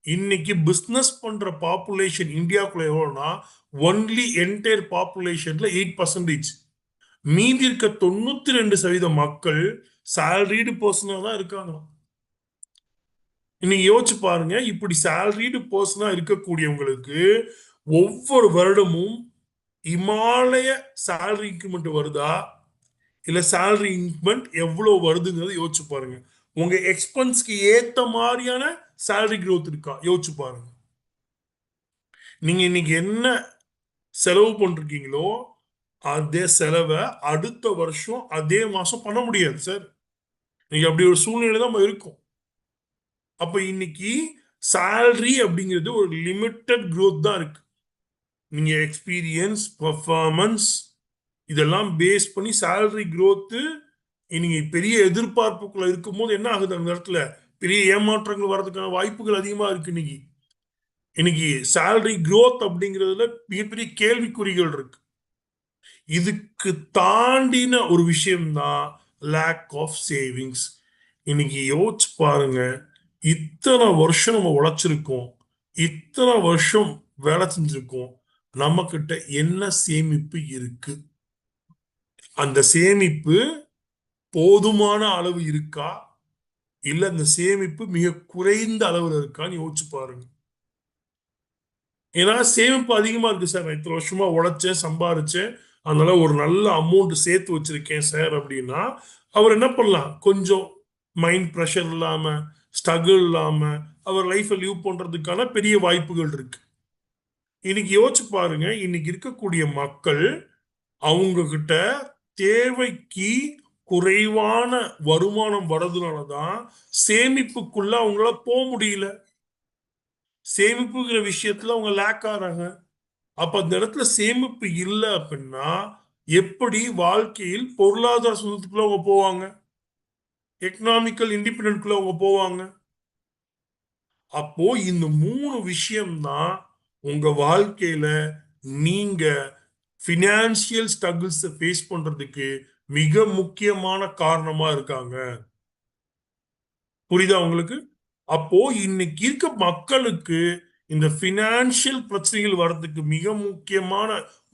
இன்னைக்கு பிசினஸ் பண்ற பாப்புலேஷன் இந்தியாவுக்குள்ள எவ்வளவுனா ஒன்லி என்டையர் பாப்புலேஷன்ல 8%. மீதி இருக்க 92% மக்கள் சேலரிடு பர்சனா தான் இருக்காங்க. இன்னைக்கு யோசிச்சு பாருங்க, இப்படி சேலரிடு பர்சனா இருக்கக்கூடியவங்களுக்கு ஒவ்வொரு வருடமும் இமாலய சேலரி இன்க்ரிமெண்ட் வருதா, இல்ல சேலரி இன்க்ரிமெண்ட் எவ்வளவு வருதுங்கிறத யோசிச்சு பாருங்க. உங்க எக்ஸ்பென்ஸ்க்கு ஏத்த மாதிரியான சேலரி growth இருக்கா யோசிச்சு பாருங்க. நீங்க இன்னைக்கு என்ன செலவு பண்றீங்களோ அதே செலவை அடுத்த வருஷம் அதே மாசம் பண்ண முடியாது சார். நீங்க அப்படி ஒரு சூழ்நிலை தான் நம்ம இருக்கும். அப்ப இன்னைக்கு சேலரி அப்படிங்கிறது ஒரு லிமிட்டட் growth தான் இருக்கு. நீங்க எக்ஸ்பீரியன்ஸ், பர்ஃபார்மன்ஸ் இதெல்லாம் பேஸ் பண்ணி சேலரி growth நீங்க பெரிய எதிர்பார்ப்புக்குள்ள இருக்கும் போது என்ன ஆகுது, அந்த இடத்துல பெரிய ஏமாற்றங்கள் வர்றதுக்கான வாய்ப்புகள் அதிகமா இருக்கு. இன்னைக்கு இன்னைக்கு சேலரி growth அப்படிங்கிறதுல மிகப்பெரிய கேள்விக்குறிகள் இருக்கு. இதுக்கு தாண்டின ஒரு விஷயம்தான் லேக் ஆஃப் சேவிங்ஸ். இன்னைக்கு யோசிச்சு பாருங்க, இத்தனை வருஷம் நம்ம உழைச்சிருக்கோம், இத்தனை வருஷம் வேலை செஞ்சிருக்கோம், நம்ம கிட்ட என்ன சேமிப்பு இருக்கு, அந்த சேமிப்பு போதுமான அளவு இருக்கா, இல்ல அந்த சேமிப்பு மிக குறைந்த அளவுல இருக்கான்னு யோசிச்சு பாருங்க. ஏன்னா சேமிப்பு அதிகமா இருக்கு சார், நான் இத்தனை வருஷமா உழைச்சேன் சம்பாரிச்சேன், அதனால ஒரு நல்ல அமௌண்ட் சேர்த்து வச்சிருக்கேன் சார் அப்படின்னா அவர் என்ன பண்ணலாம், கொஞ்சம் மைண்ட் ப்ரெஷர் இல்லாம ஸ்ட்ரகிள் இல்லாம அவர் லைஃப்பை லீவ் பண்றதுக்கான பெரிய வாய்ப்புகள் இருக்கு. இன்னைக்கு யோசிச்சு பாருங்க, இன்னைக்கு இருக்கக்கூடிய மக்கள் அவங்க கிட்ட தேவைக்கு குறைவான வருமானம் வர்றதுனாலதான் சேமிப்புக்குள்ள அவங்களால போக முடியல. சேமிப்புங்கிற விஷயத்துல அவங்க லேக் ஆறாங்க. அப்ப அந்த இடத்துல சேமிப்பு இல்லை அப்படின்னா எப்படி வாழ்க்கையில் பொருளாதார சுதந்திரத்துக்குள்ள அவங்க போவாங்க, எக்கனாமிக்கல் இண்டிபெண்டன்ட்குள்ள அவங்க போவாங்க? அப்போ இந்த 3 விஷயம்தான் உங்க வாழ்க்கையில நீங்க பினான்சியல் ஸ்ட்ரகிள்ஸ் ஃபேஸ் பண்றதுக்கு மிக முக்கியமான காரணமா இருக்காங்க. புரியுதா உங்களுக்கு? அப்போ இன்னைக்கு இருக்க மக்களுக்கு இந்த பினான்சியல் பிரச்சனைகள் வர்றதுக்கு மிக முக்கியமான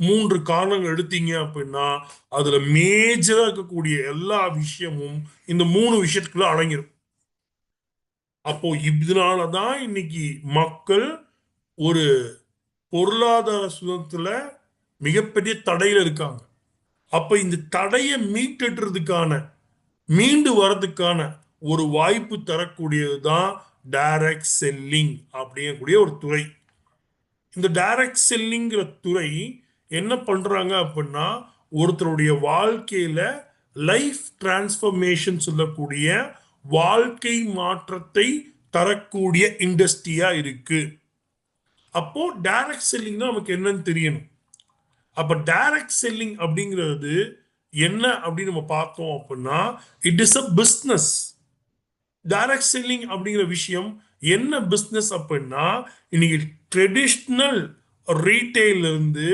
3 காரணங்கள் எடுத்தீங்க அப்படின்னா அதுல மேஜரா இருக்கக்கூடிய எல்லா விஷயமும் இந்த 3 விஷயத்துக்குள்ள அடங்கிடும். அப்போ இதனாலதான் இன்னைக்கு மக்கள் ஒரு பொருளாதார சுதந்திரத்துல மிகப்பெரிய தடையில இருக்காங்க. அப்ப இந்த தடையை மீட்டெடுறதுக்கான, மீண்டு வர்றதுக்கான ஒரு வாய்ப்பு தரக்கூடியதுதான் டைரக்ட் செல்லிங் அப்படிங்கக்கூடிய ஒரு துறை. இந்த டைரக்ட் செல்லிங்கிற துறை என்ன பண்றாங்க அப்படின்னா ஒருத்தருடைய வாழ்க்கையில லைஃப் டிரான்ஸ்பர்மேஷன் சொல்லக்கூடிய வாழ்க்கை மாற்றத்தை தரக்கூடிய இண்டஸ்ட்ரியா இருக்கு. அப்போ டைரக்ட் செல்லிங் நமக்கு என்னன்னு தெரியணும். அப்ப டைரக்ட் செல்லிங் அப்படிங்கிறது என்ன அப்படின்னு நம்ம பார்த்தோம் அப்படின்னா it is a business. Direct selling அப்படிங்கிற விஷயம் என்ன பிஸ்னஸ் அப்படின்னா இன்னைக்கு ட்ரெடிஷ்னல் ரீட்டைல இருந்து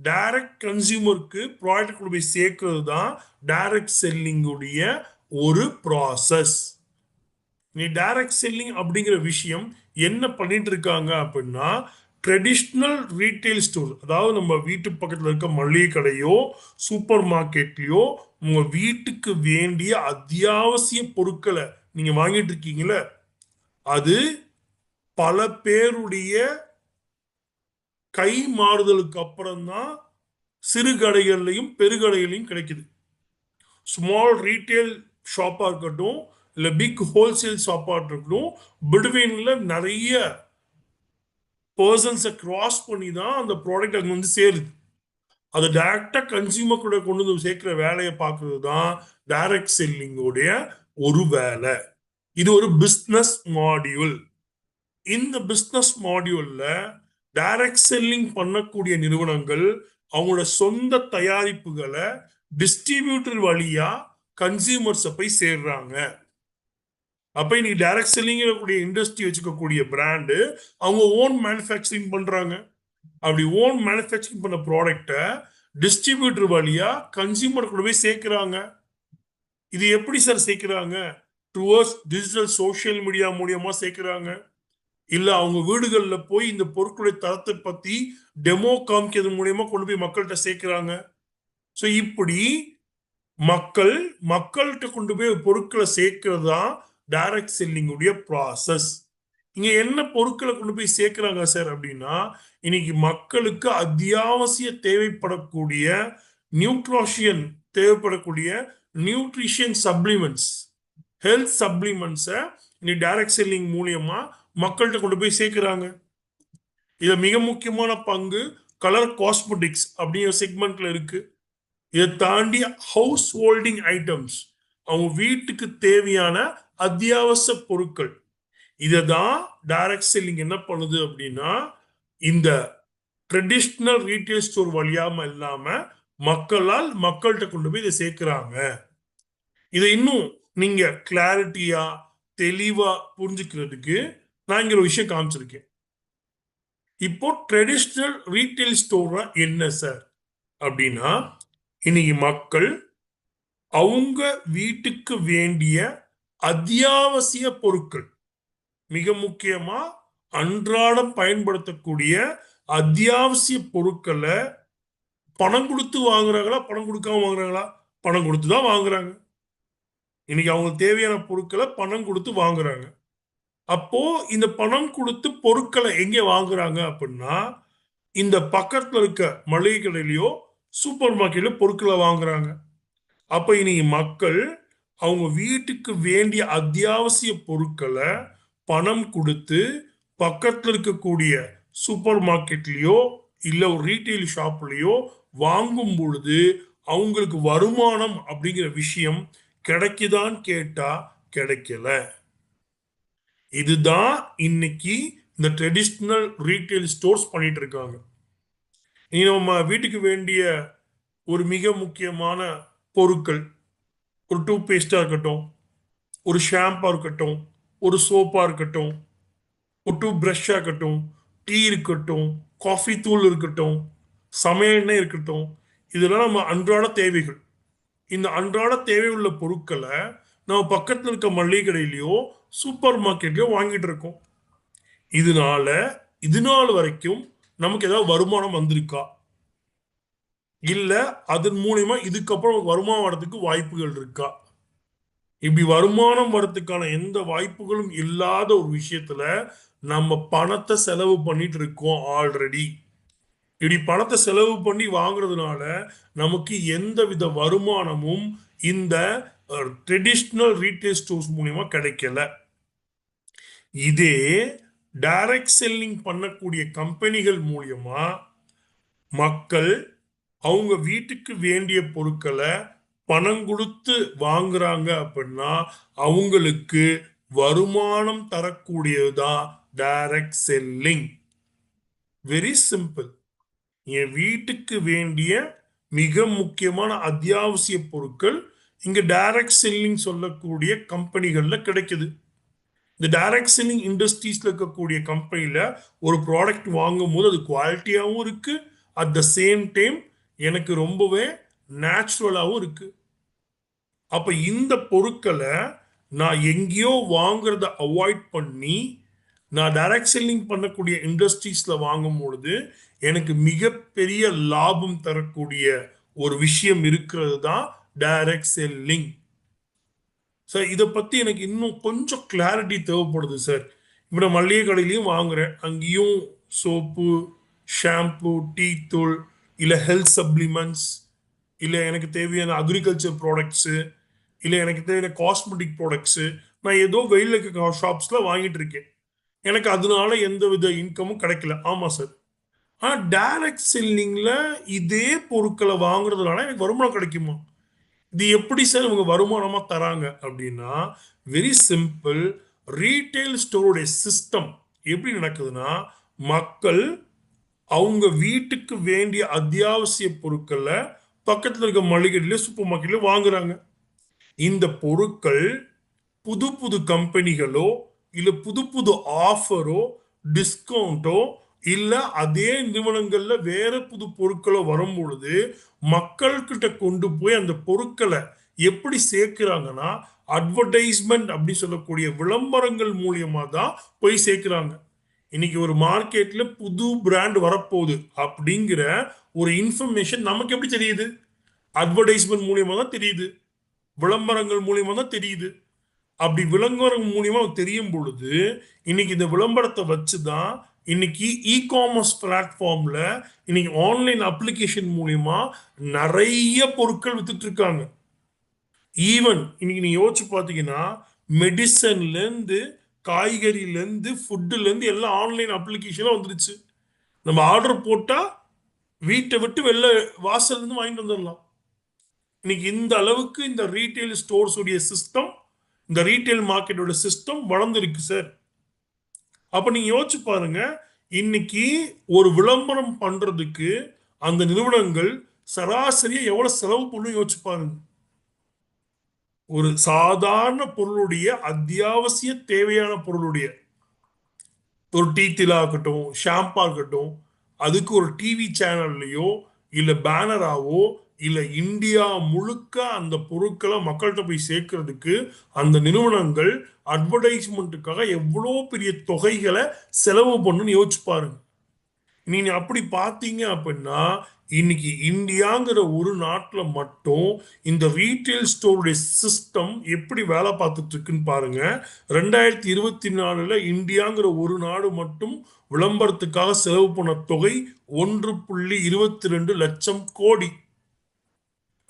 டைரக்ட் கன்சியூமருக்கு ப்ராடக்ட் கொண்டு போய் சேர்க்கிறது தான் டைரக்ட் செல்லிங் உடைய ஒரு ப்ராசஸ். நீ டைரக்ட் செல்லிங் அப்படிங்கிற விஷயம் என்ன பண்ணிட்டு இருக்காங்க அப்படின்னா ட்ரெடிஷ்னல் ரீட்டைல் ஸ்டோர், அதாவது நம்ம வீட்டு பக்கத்தில் இருக்க மளிகை கடையோ சூப்பர் மார்க்கெட்லயோ உங்க வீட்டுக்கு வேண்டிய அத்தியாவசிய பொருட்களை நீங்க வாங்கிட்டு இருக்கீங்களே, அது பல பேருடைய கை மாறுதலுக்கு அப்புறம் தான் சிறு கடைகள்லையும் பெருகடைகளையும் கிடைக்குது. ஸ்மால் ரீட்டைல் ஷாப்பா இருக்கட்டும் இல்ல பிக் ஹோல்சேல் ஷாப்பா இருக்கட்டும், பிட்வீன்ல நிறைய பர்சன்ஸை கிராஸ் பண்ணி தான் அந்த ப்ராடக்ட் அங்க வந்து சேருது. அதை டைரக்டா கன்சியூமர் கூட கொண்டு வந்து சேர்க்கிற வேலையை பார்க்கறது தான் டைரக்ட் செல்லிங்கோடைய ஒரு வேலை. இது ஒரு பிஸ்னஸ் மாடியூல். இந்த பிஸ்னஸ் மாடியூல்ல டைரக்ட் செல்லிங் பண்ணக்கூடிய நிறுவனங்கள் அவங்களோட சொந்த தயாரிப்புகளை டிஸ்ட்ரிபியூட்டர் வழியா கன்சியூமர்ஸை போய் சேர்றாங்க. அப்ப இன்னைக்கு டைரக்ட் செல்லிங் கூடிய இண்டஸ்ட்ரி வச்சுக்கக்கூடிய பிராண்டு அவங்க ஓன் மேனுஃபேக்சரிங் பண்றாங்க. அப்படி ஓன் மேனுஃபேக்சரிங் பண்ண ப்ராடக்டை டிஸ்ட்ரிபியூட்டர் வழியா கன்சியூமர் கூட போய் சேர்க்கிறாங்க. இது எப்படி சார் சேர்க்கிறாங்க? டுவர்ட்ஸ் டிஜிட்டல் சோஷியல் மீடியா மூலியமா சேர்க்கிறாங்க, இல்ல அவங்க வீடுகள்ல போய் இந்த பொருட்களுடைய தரத்தை பத்தி டெமோ காமிக்கிறது மூலியமா கொண்டு போய் மக்கள்கிட்ட சேர்க்கிறாங்க. ஸோ இப்படி மக்கள்கிட்ட கொண்டு போய் பொருட்களை சேர்க்கிறது தான் டைரக்ட் செல்லிங் உடைய ப்ராசஸ். இங்க என்ன பொருட்களை கொண்டு போய் சேர்க்கிறாங்க சார் அப்படின்னா இன்னைக்கு மக்களுக்கு அத்தியாவசிய தேவைப்படக்கூடிய நியூட்ரிஷன் தேவைப்படக்கூடிய நியூட்ரிஷன் சப்ளிமெண்ட்ஸ், ஹெல்த் சப்ளிமெண்ட்ஸை இன்னைக்கு டைரக்ட் செல்லிங் மூலியமா மக்கள்கிட்ட கொண்டு போய் சேர்க்கிறாங்க. இத மிக முக்கியமான பங்கு கலர் காஸ்மெட்டிக்ஸ் அப்படிங்கிற செக்மெண்ட்ல இருக்கு. இதை தாண்டி ஹவுஸ் ஹோல்டிங் ஐட்டம்ஸ், அவங்க வீட்டுக்கு தேவையான அத்தியாவசிய பொருட்கள், இதை தான் டைரக்ட் செல்லிங் என்ன பண்ணுது அப்படின்னா இந்த ட்ரெடிஷ்னல் ரீட்டைல் ஸ்டோர் வழியாம இல்லாம மக்கள்கிட்ட கொண்டு போய் இதை சேர்க்கிறாங்க. இதை இன்னும் நீங்க கிளாரிட்டியா தெளிவா புரிஞ்சுக்கிறதுக்கு நான் இங்க ஒரு விஷயம் காமிச்சிருக்கேன். இப்போ ட்ரெடிஷ்னல் ரீட்டைல் ஸ்டோர் என்ன சார் அப்படின்னா இன்னைக்கு மக்கள் அவங்க வீட்டுக்கு வேண்டிய அத்தியாவசிய பொருட்கள், மிக முக்கியமா அன்றாடம் பயன்படுத்தக்கூடிய அத்தியாவசிய பொருட்களை பணம் கொடுத்து வாங்குறாங்களா, பணம் கொடுக்காம வாங்குறாங்களா? பணம் கொடுத்து தான் வாங்குறாங்க. இன்னைக்கு அவங்களுக்கு தேவையான பொருட்களை பணம் கொடுத்து வாங்குறாங்க. அப்போ இந்த பணம் கொடுத்து பொருட்களை எங்க வாங்குறாங்க அப்படின்னா, இந்த பக்கத்துல இருக்க மளிகை கடையிலயோ சூப்பர் மார்க்கெட்லயோ பொருட்களை வாங்குறாங்க. அப்ப இனி மக்கள் அவங்க வீட்டுக்கு வேண்டிய அத்தியாவசிய பொருட்களை பணம் கொடுத்து பக்கத்துல இருக்கக்கூடிய சூப்பர் மார்க்கெட்லயோ இல்ல ஒரு ரீட்டைல் ஷாப்லயோ வாங்கும் பொழுது அவங்களுக்கு வருமானம் அப்படிங்கிற விஷயம் கிடைக்குதான்னு கேட்டா கிடைக்கல. இதுதான் இன்னைக்கு இந்த ட்ரெடிஷ்னல் ரீட்டைல் ஸ்டோர்ஸ் பண்ணிட்டு இருக்காங்க. இனி நம்ம வீட்டுக்கு வேண்டிய ஒரு மிக முக்கியமான பொருட்கள், ஒரு டூத் பேஸ்டா இருக்கட்டும், ஒரு ஷாம்பா இருக்கட்டும், ஒரு சோப்பா இருக்கட்டும், ஒரு டூத் பிரஷ்ஷா இருக்கட்டும், டீ இருக்கட்டும், காஃபி தூள் இருக்கட்டும், சமையல் எண்ணெய் இருக்கட்டும், இதெல்லாம் நம்ம அன்றாட தேவைகள். இந்த அன்றாட தேவை உள்ள பொருட்களை நம்ம பக்கத்தில் இருக்க மளிகை கடையிலயோ சூப்பர் மார்க்கெட்லயோ வாங்கிட்டு இருக்கோம். இதனால இது நாள் வரைக்கும் நமக்கு ஏதாவது வருமானம் வந்திருக்கா, இல்ல அதன் மூலியமா இதுக்கப்புறம் வருமானம் வர்றதுக்கு வாய்ப்புகள் இருக்கா? இப்படி வருமானம் வர்றதுக்கான எந்த வாய்ப்புகளும் இல்லாத ஒரு விஷயத்துல நம்ம பணத்தை செலவு பண்ணிட்டு இருக்கோம் ஆல்ரெடி. இப்படி பணத்தை செலவு பண்ணி வாங்குறதுனால நமக்கு எந்த வித வருமானமும் இந்த ட்ரெடிஷ்னல் ரீட்டைல் ஸ்டோர்ஸ் மூலியமா கிடைக்கல. இதே டைரக்ட் செல்லிங் பண்ணக்கூடிய கம்பெனிகள் மூலியமா மக்கள் அவங்க வீட்டுக்கு வேண்டிய பொருட்களை பணம் கொடுத்து வாங்குறாங்க அப்படின்னா அவங்களுக்கு வருமானம் தரக்கூடியதுதான் டைரக்ட் செல்லிங். Very simple. என் வீட்டுக்கு வேண்டிய மிக முக்கியமான அத்தியாவசிய பொருட்கள் இங்க டைரக்ட் செல்லிங் சொல்லக்கூடிய கம்பெனிகள்ல கிடைக்குது. இந்த டைரக்ட் செல்லிங் இண்டஸ்ட்ரீஸ்ல இருக்கக்கூடிய கம்பெனில ஒரு ப்ராடக்ட் வாங்கும் போது அது குவாலிட்டியாகவும் இருக்கு, அட் த சேம் டைம் எனக்கு ரொம்பவே நேச்சுரலாகவும் இருக்கு. அப்ப இந்த பொருட்களை நான் எங்கேயோ வாங்குறத அவாய்ட் பண்ணி நான் டைரக்ட் செல்லிங் பண்ணக்கூடிய இண்டஸ்ட்ரீஸ்ல வாங்கும் பொழுது எனக்கு மிகப்பெரிய லாபம் தரக்கூடிய ஒரு விஷயம் இருக்கிறது தான் டைரக்ட் செல்லிங். சார் இதை பத்தி எனக்கு இன்னும் கொஞ்சம் கிளாரிட்டி தேவைப்படுது சார். இப்போ நான் மளிகை கடையிலையும் வாங்குறேன், அங்கேயும் சோப்பு, ஷாம்பு, டீ தூள், இல்லை ஹெல்த் சப்ளிமெண்ட்ஸ், இல்லை எனக்கு தேவையான அக்ரிகல்ச்சர் ப்ராடக்ட்ஸு, இல்லை எனக்கு தேவையான காஸ்மெட்டிக் ப்ராடக்ட்ஸு நான் ஏதோ வெயில இருக்க ஷாப்ஸில் வாங்கிட்டு இருக்கேன். எனக்கு அதனால எந்த வித இன்கமும் கிடைக்கல. ஆமாம் சார். ஆனால் டைரக்ட் செல்லிங்கில் இதே பொருட்களை வாங்குறதுனால எனக்கு வருமானம் கிடைக்குமா? இது எப்படி சார் இவங்க வருமானமா தராங்க அப்படின்னா, வெரி சிம்பிள். ரீட்டைல் ஸ்டோருடைய சிஸ்டம் எப்படி நடக்குதுன்னா, மக்கள் அவங்க வீட்டுக்கு வேண்டிய அத்தியாவசிய பொருட்களை பக்கத்தில் இருக்க மளிகையில சூப்பர் மார்க்கெட்ல வாங்குறாங்க. இந்த பொருட்கள் புது புது கம்பெனிகளோ இல்ல புது புது ஆஃபரோ டிஸ்கவுண்டோ இல்ல அதே நிறுவனங்கள்ல வேற புது பொருட்களோ வரும் பொழுது மக்கள்கிட்ட கொண்டு போய் அந்த பொருட்களை எப்படி சேர்க்கிறாங்கன்னா அட்வர்டைஸ்மெண்ட் அப்படி சொல்லக்கூடிய விளம்பரங்கள் மூலியமா தான் போய் சேர்க்கிறாங்க. இன்னைக்கு ஒரு மார்க்கெட்ல புது பிராண்ட் வரப்போகுது அப்படிங்கிற ஒரு இன்ஃபர்மேஷன் நமக்கு எப்படி தெரியுது? அட்வர்டைஸ்மெண்ட் மூலியமா தான் தெரியுது, விளம்பரங்கள் மூலியமா தான் தெரியுது. அப்படி விளம்பரம் மூலியமா தெரியும் பொழுது இன்னைக்கு இந்த விளம்பரத்தை வச்சுதான் இன்னைக்கு இ காமர்ஸ் பிளாட்ஃபார்ம்ல இன்னைக்கு ஆன்லைன் அப்ளிகேஷன் மூலியமா நிறைய பொருட்கள் வித்துட்டு இருக்காங்க. ஈவன் இன்னைக்கு நீங்க யோசிச்சு பார்த்தீங்கன்னா மெடிசன்ல இருந்து காய்கறில இருந்து ஃபுட்டுல இருந்து எல்லாம் ஆன்லைன் அப்ளிகேஷன்ல வந்துருச்சு. நம்ம ஆர்டர் போட்டா வீட்டை விட்டு வெளில வாசல்ல இருந்து வாங்கிட்டு வந்துடலாம். இன்னைக்கு இந்த அளவுக்கு இந்த ரீட்டைல் ஸ்டோர்ஸ் உடைய சிஸ்டம், இந்த ரீட்டைல் மார்க்கெட்டோட சிஸ்டம் வளர்ந்துருக்கு சார். அப்ப நீங்க யோசிச்சு பாருங்க, இன்னைக்கு ஒரு விளம்பரம் பண்றதுக்கு அந்த நிறுவனங்கள் சராசரியா எவ்வளவு செலவு பண்ணும் யோசிச்சு பாருங்க. ஒரு சாதாரண பொருளுடைய அத்தியாவசிய தேவையான பொருளுடைய ஒரு டீ தூளா இருக்கட்டும், ஷாம்பா இருக்கட்டும், அதுக்கு ஒரு டிவி சேனல்லையோ இல்ல பேனராவோ இல்ல இந்தியா முழுக்க அந்த பொருட்களை மக்கள்கிட்ட போய் சேர்க்கறதுக்கு அந்த நிறுவனங்கள் அட்வர்டைஸ்மெண்ட்டுக்காக எவ்வளோ பெரிய தொகைகளை செலவு பண்ணுன்னு யோசிச்சு பாருங்க. நீங்க அப்படி பார்த்தீங்க அப்படின்னா இன்னைக்கு இந்தியாங்கிற ஒரு நாட்டுல மட்டும் இந்த ரீட்டைல் ஸ்டோருடைய சிஸ்டம் எப்படி வேலை பார்த்துட்டு இருக்குன்னு பாருங்க. 2024 இந்தியாங்கிற ஒரு நாடு மட்டும் விளம்பரத்துக்காக செலவு பண்ண தொகை 1.22 லட்சம் கோடி.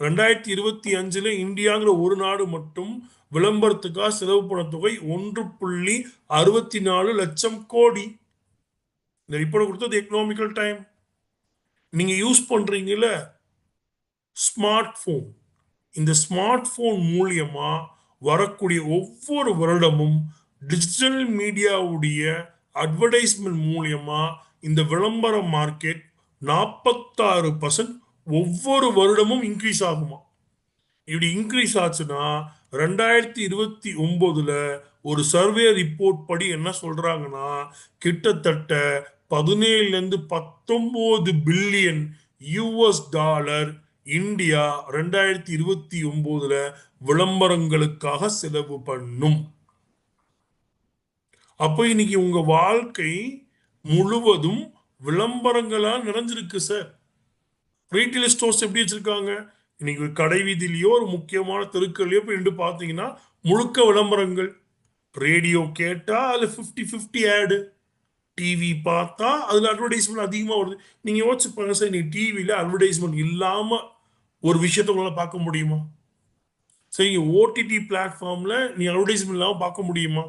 2025 இந்தியாங்கிற ஒரு நாடு மட்டும் விளம்பரத்துக்காக செலவு பண்ண தொகை 1.64 லட்சம் கோடி. இந்த ரிப்போர்ட் கொடுத்தது எக்கனாமிக்கல் டைம். நீங்க யூஸ் பண்றீங்கல்ல ஸ்மார்ட் போன், இந்த ஸ்மார்ட் போன் மூலியமா வரக்கூடிய ஒவ்வொரு வருடமும் டிஜிட்டல் மீடியாவுடைய அட்வர்டைஸ்மெண்ட் மூலியமா இந்த விளம்பர மார்க்கெட் 46% ஒவ்வொரு வருடமும் இன்க்ரீஸ் ஆகுமா. இப்படி இன்க்ரீஸ் ஆச்சுன்னா 2029 ஒரு சர்வே ரிப்போர்ட் படி என்ன சொல்றாங்கன்னா கிட்டத்தட்ட 17 to 19 billion US dollar India 2029 விளம்பரங்களுக்காக செலவு பண்ணும். அப்போ இன்னைக்கு உங்க வாழ்க்கை முழுவதும் விளம்பரங்களா நிறைஞ்சிருக்கு சார். ரீட்டைல் ஸ்டோர்ஸ் எப்படி வச்சிருக்காங்க? இன்னைக்கு ஒரு கடை வீதியிலயோ ஒரு முக்கியமான தெருக்கள்லயோ போய் நின்று பார்த்தீங்கன்னா முழுக்க விளம்பரங்கள். ரேடியோ கேட்டா அதுல 50-50 ஆடு, டிவி பார்த்தா அதுல அட்வர்டைஸ்மெண்ட் அதிகமா வருது. நீங்க யோசிச்சு பாருங்க சார், நீங்க டிவியில அட்வர்டைஸ்மெண்ட் இல்லாம ஒரு விஷயத்த உங்களால பார்க்க முடியுமா? சரி, ஓடிடி பிளாட்ஃபார்ம்ல நீ அட்வர்டைஸ்மெண்ட் இல்லாம பார்க்க முடியுமா?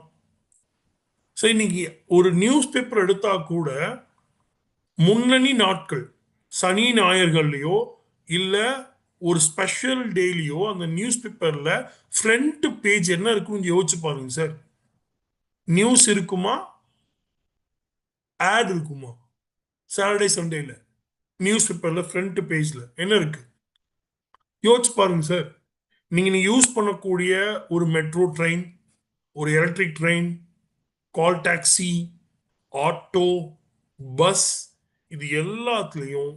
சரி, இன்னைக்கு ஒரு நியூஸ் பேப்பர் எடுத்தா கூட முன்னணி நாட்கள் சனி ஞாயிறுகள்லயோ இல்ல ஒரு ஸ்பெஷல் டேலியோ அந்த நியூஸ் பேப்பர்ல ஃப்ரண்ட் பேஜ் என்ன இருக்குன்னு யோசிச்சு பாருங்க சார். நியூஸ் இருக்குமா, ஆட் இருக்குமா? சாட்டர்டே சண்டேல நியூஸ் பேப்பர்ல ஃப்ரண்ட் பேஜ்ல என்ன இருக்கு யோசிச்சு பாருங்க சார். நீங்க யூஸ் பண்ணக்கூடிய ஒரு மெட்ரோ ட்ரெயின், ஒரு electric train, call taxi, auto, bus, இது எல்லாத்துலயும்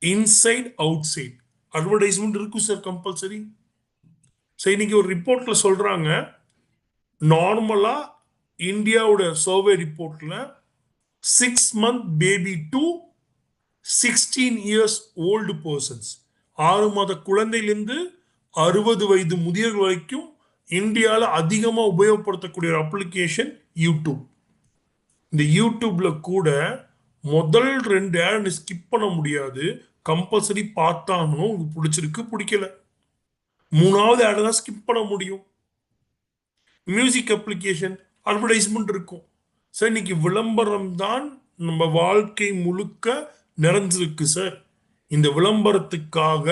இன்சைட் அவுட் சைட் அட்வர்டைஸ்மெண்ட் இருக்கும் சார், கம்பல்சரி. சரி, இன்னைக்கு ஒரு ரிப்போர்ட்ல சொல்றாங்க நார்மலா இந்தியாவோட சர்வே ரிப்போர்ட்ல 6 month baby to 16 years old persons, 6 மாத குழந்தையிலிருந்து 60 வயது முதியவர்கள் வரைக்கும் இந்தியாவில் அதிகமா உபயோகப்படுத்தக்கூடிய ஒரு அப்ளிகேஷன் யூடியூப். இந்த யூடியூப்ல கூட முதல் 2 ஆட் ஸ்கிப் பண்ண முடியாது, கம்பல்சரி பார்த்தாகணும். உங்களுக்கு பிடிச்சிருக்கு பிடிக்கல, 3வது ஆட் தான் ஸ்கிப் பண்ண முடியும். மியூசிக் அப்ளிகேஷன் அட்வர்டைஸ்மெண்ட் இருக்கும். சார், இன்னைக்கு விளம்பரம் தான் நம்ம வாழ்க்கை முழுக்க நிறைஞ்சிருக்கு சார். இந்த விளம்பரத்துக்காக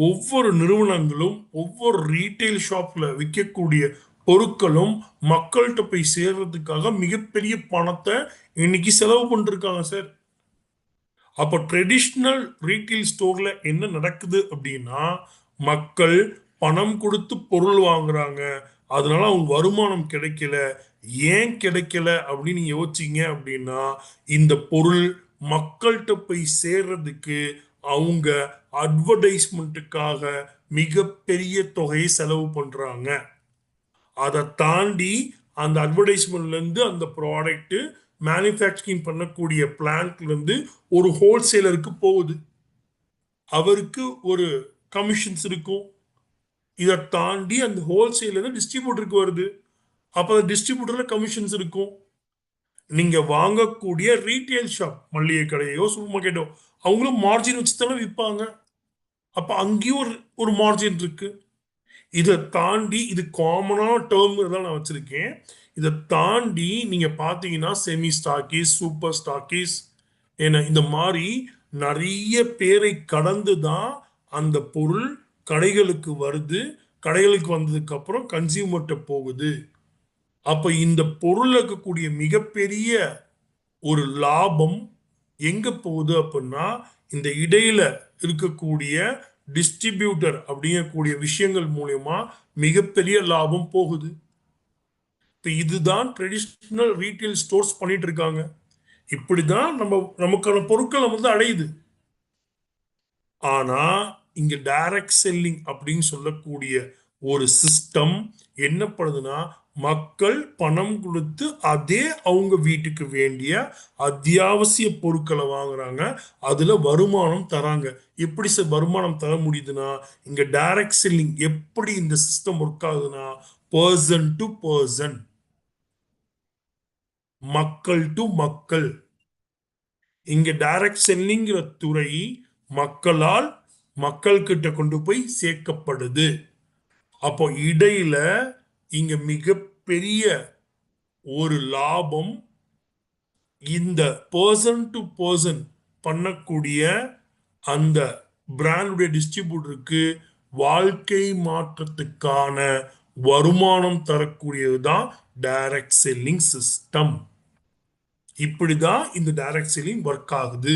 ஒவ்வொரு நிறுவனங்களும் ஒவ்வொரு ரீட்டைல் ஷாப்ல விற்கக்கூடிய பொருட்களும் மக்கள்கிட்ட போய் சேர்றதுக்காக மிகப்பெரிய பணத்தை இன்னைக்கு செலவு பண்ணிருக்காங்க சார். அப்போ ட்ரெடிஷ்னல் ரீட்டைல் ஸ்டோர்ல என்ன நடக்குது அப்படின்னா மக்கள் பணம் கொடுத்து பொருள் வாங்குறாங்க, அதனால அவங்க வருமானம் கிடைக்கல. ஏன் கிடைக்கல அப்படின்னு யோசிச்சீங்க அப்படின்னா இந்த பொருள் மக்கள்கிட்ட போய் சேர்றதுக்கு அவங்க அட்வர்டைஸ்மெண்ட்டுக்காக மிகப்பெரிய தொகையை செலவு பண்றாங்க. அதை தாண்டி அந்த அட்வர்டைஸ்மெண்ட்ல இருந்து அந்த ப்ராடக்ட் மேனுஃபேக்சரிங் பண்ணக்கூடிய பிளான்ட்ல இருந்து ஒரு ஹோல்சேலருக்கு போகுது, அவருக்கு ஒரு கமிஷன்ஸ் இருக்கும். இதை தாண்டி அந்த ஹோல்சேலர் டிஸ்ட்ரிபியூட்டருக்கு வருது, அப்ப டிஸ்ட்ரிபியூட்டர்ல கமிஷன்ஸ் இருக்கும். நீங்க வாங்கக்கூடிய ரீட்டைல் ஷாப், மளிகை கடையோ சூப்பர் மார்க்கெட்டோ, அவங்களும் மார்ஜின் வச்சு தானே விற்பாங்க. அப்ப அங்கேயும் ஒரு மார்ஜின் இருக்கு. இதை தாண்டி இது காமனான டேர்ம் தான் நான் வச்சிருக்கேன். இதை தாண்டி நீங்க பாத்தீங்கன்னா செமி ஸ்டாக்கிஸ், சூப்பர் ஸ்டாக்கிஸ், ஏன்னா இந்த மாதிரி நிறைய பேரை கடந்து தான் அந்த பொருள் கடைகளுக்கு வருது. கடைகளுக்கு வந்ததுக்கு அப்புறம் கன்சியூமர்கிட்ட போகுது. அப்ப இந்த பொருள் இருக்கக்கூடிய மிகப்பெரிய ஒரு லாபம் எங்க போகுது அப்படின்னா இந்த இடையில இருக்கக்கூடிய டிஸ்ட்ரிபியூட்டர் அப்படிங்கக்கூடிய விஷயங்கள் மூலயமா மிகப்பெரிய லாபம் போகுது. இப்ப இதுதான் ட்ரெடிஷ்னல் ரீட்டைல் ஸ்டோர்ஸ் பண்ணிட்டு இருக்காங்க. இப்படிதான் நமக்கான பொருட்கள் நம்ம வந்து அடையுது. ஆனா இங்க டைரக்ட் செல்லிங் அப்படின்னு சொல்லக்கூடிய ஒரு சிஸ்டம் என்ன பண்ணுதுன்னா மக்கள் பணம் கொடுத்து அதே அவங்க வீட்டுக்கு வேண்டிய அத்தியாவசிய பொருட்களை வாங்குறாங்க, அதுல வருமானம் தராங்க. எப்படி சார் வருமானம் தர முடியுதுன்னா இங்க டைரக்ட் செல்லிங் எப்படி இந்த சிஸ்டம் ஒர்க் ஆகுதுன்னா பர்சன் டு பர்சன், மக்கள் டு மக்கள். இங்க டைரக்ட் செல்லிங்கிற துறை மக்களால் மக்கள் கிட்ட கொண்டு போய் சேர்க்கப்படுது. அப்போ இடையில இங்க மிகப்பெரிய ஒரு லாபம் இந்த பர்சன் டு பர்சன் பண்ணக்கூடிய அந்த பிராண்டுடைய டிஸ்ட்ரிபியூட்டருக்கு வாழ்க்கை மாற்றத்துக்கான வருமானம் தரக்கூடியதுதான் டைரக்ட் செல்லிங் சிஸ்டம். இப்படிதான் இந்த டைரக்ட் செல்லிங் ஒர்க் ஆகுது.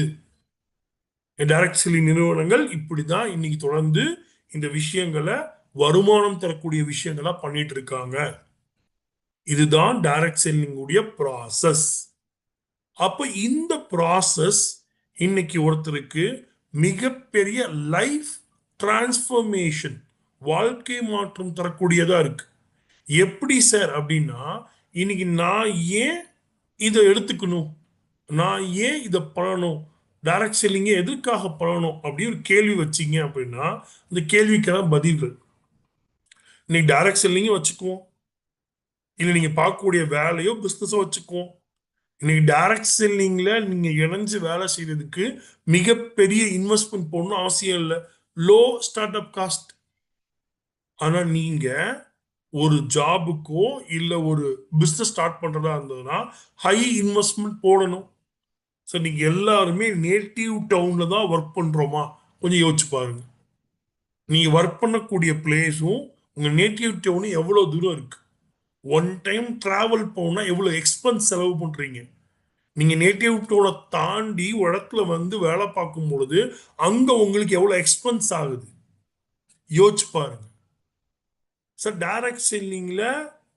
டைரக்ட் செல்லிங் நிறுவனங்கள் இப்படிதான் இன்னைக்கு தொடர்ந்து இந்த விஷயங்களை வருமானம் தரக்கூடிய விஷயங்களா பண்ணிட்டு இருக்காங்க. இதுதான் டைரக்ட் செல்லிங் உடைய ப்ராசஸ். அப்ப இந்த ப்ராசஸ் இன்னைக்கு ஒருத்தருக்கு மிகப்பெரிய லைஃப் டிரான்ஸ்ஃபர்மேஷன், வாழ்க்கை மாற்றம் தரக்கூடியதா இருக்கு. எப்படி சார் அப்படின்னா இன்னைக்கு நான் ஏன் இதை எடுத்துக்கணும், நான் ஏன் இதை பண்ணணும், டைரக்ட் செல்லிங்க எதுக்காக பண்ணணும் அப்படி ஒரு கேள்வி வச்சீங்க அப்படின்னா இந்த கேள்விக்கான பதில்கள் இன்னைக்கு டைரக்ட் செல்லிங்க வச்சுக்குவோம், இல்லை நீங்க பார்க்கக்கூடிய வேலையோ பிஸ்னஸோ வச்சுக்குவோம். இன்னைக்கு டைரக்ட் செல்லிங்ல நீங்க இணைஞ்சு வேலை செய்யறதுக்கு மிகப்பெரிய இன்வெஸ்ட்மெண்ட் போடணும் அவசியம் இல்லை, லோ ஸ்டார்ட் அப் காஸ்ட். ஆனா நீங்க ஒரு ஜாபுக்கோ இல்ல ஒரு பிசினஸ் ஸ்டார்ட் பண்றதா இருந்ததுன்னா ஹை இன்வெஸ்ட்மெண்ட் போடணும். சார் நீங்க எல்லாருமே நேட்டிவ் டவுன்ல தான் ஒர்க் பண்றோமா கொஞ்சம் யோசிச்சு பாருங்க. நீங்க ஒர்க் பண்ணக்கூடிய பிளேஸும் உங்க நேட்டிவ் டவுனும் எவ்வளவு தூரம் இருக்கு. ஒன் டைம் டிராவல் போனா எவ்வளவு எக்ஸ்பென்ஸ் செலவு பண்றீங்க. நீங்க நேட்டிவ் டவுனை தாண்டி ஒரு இடத்துல வந்து வேலை பார்க்கும் பொழுது அங்க உங்களுக்கு எவ்வளவு எக்ஸ்பென்ஸ் ஆகுது யோசிச்சு பாருங்க. சார் டைரக்ட் செல்லிங்ல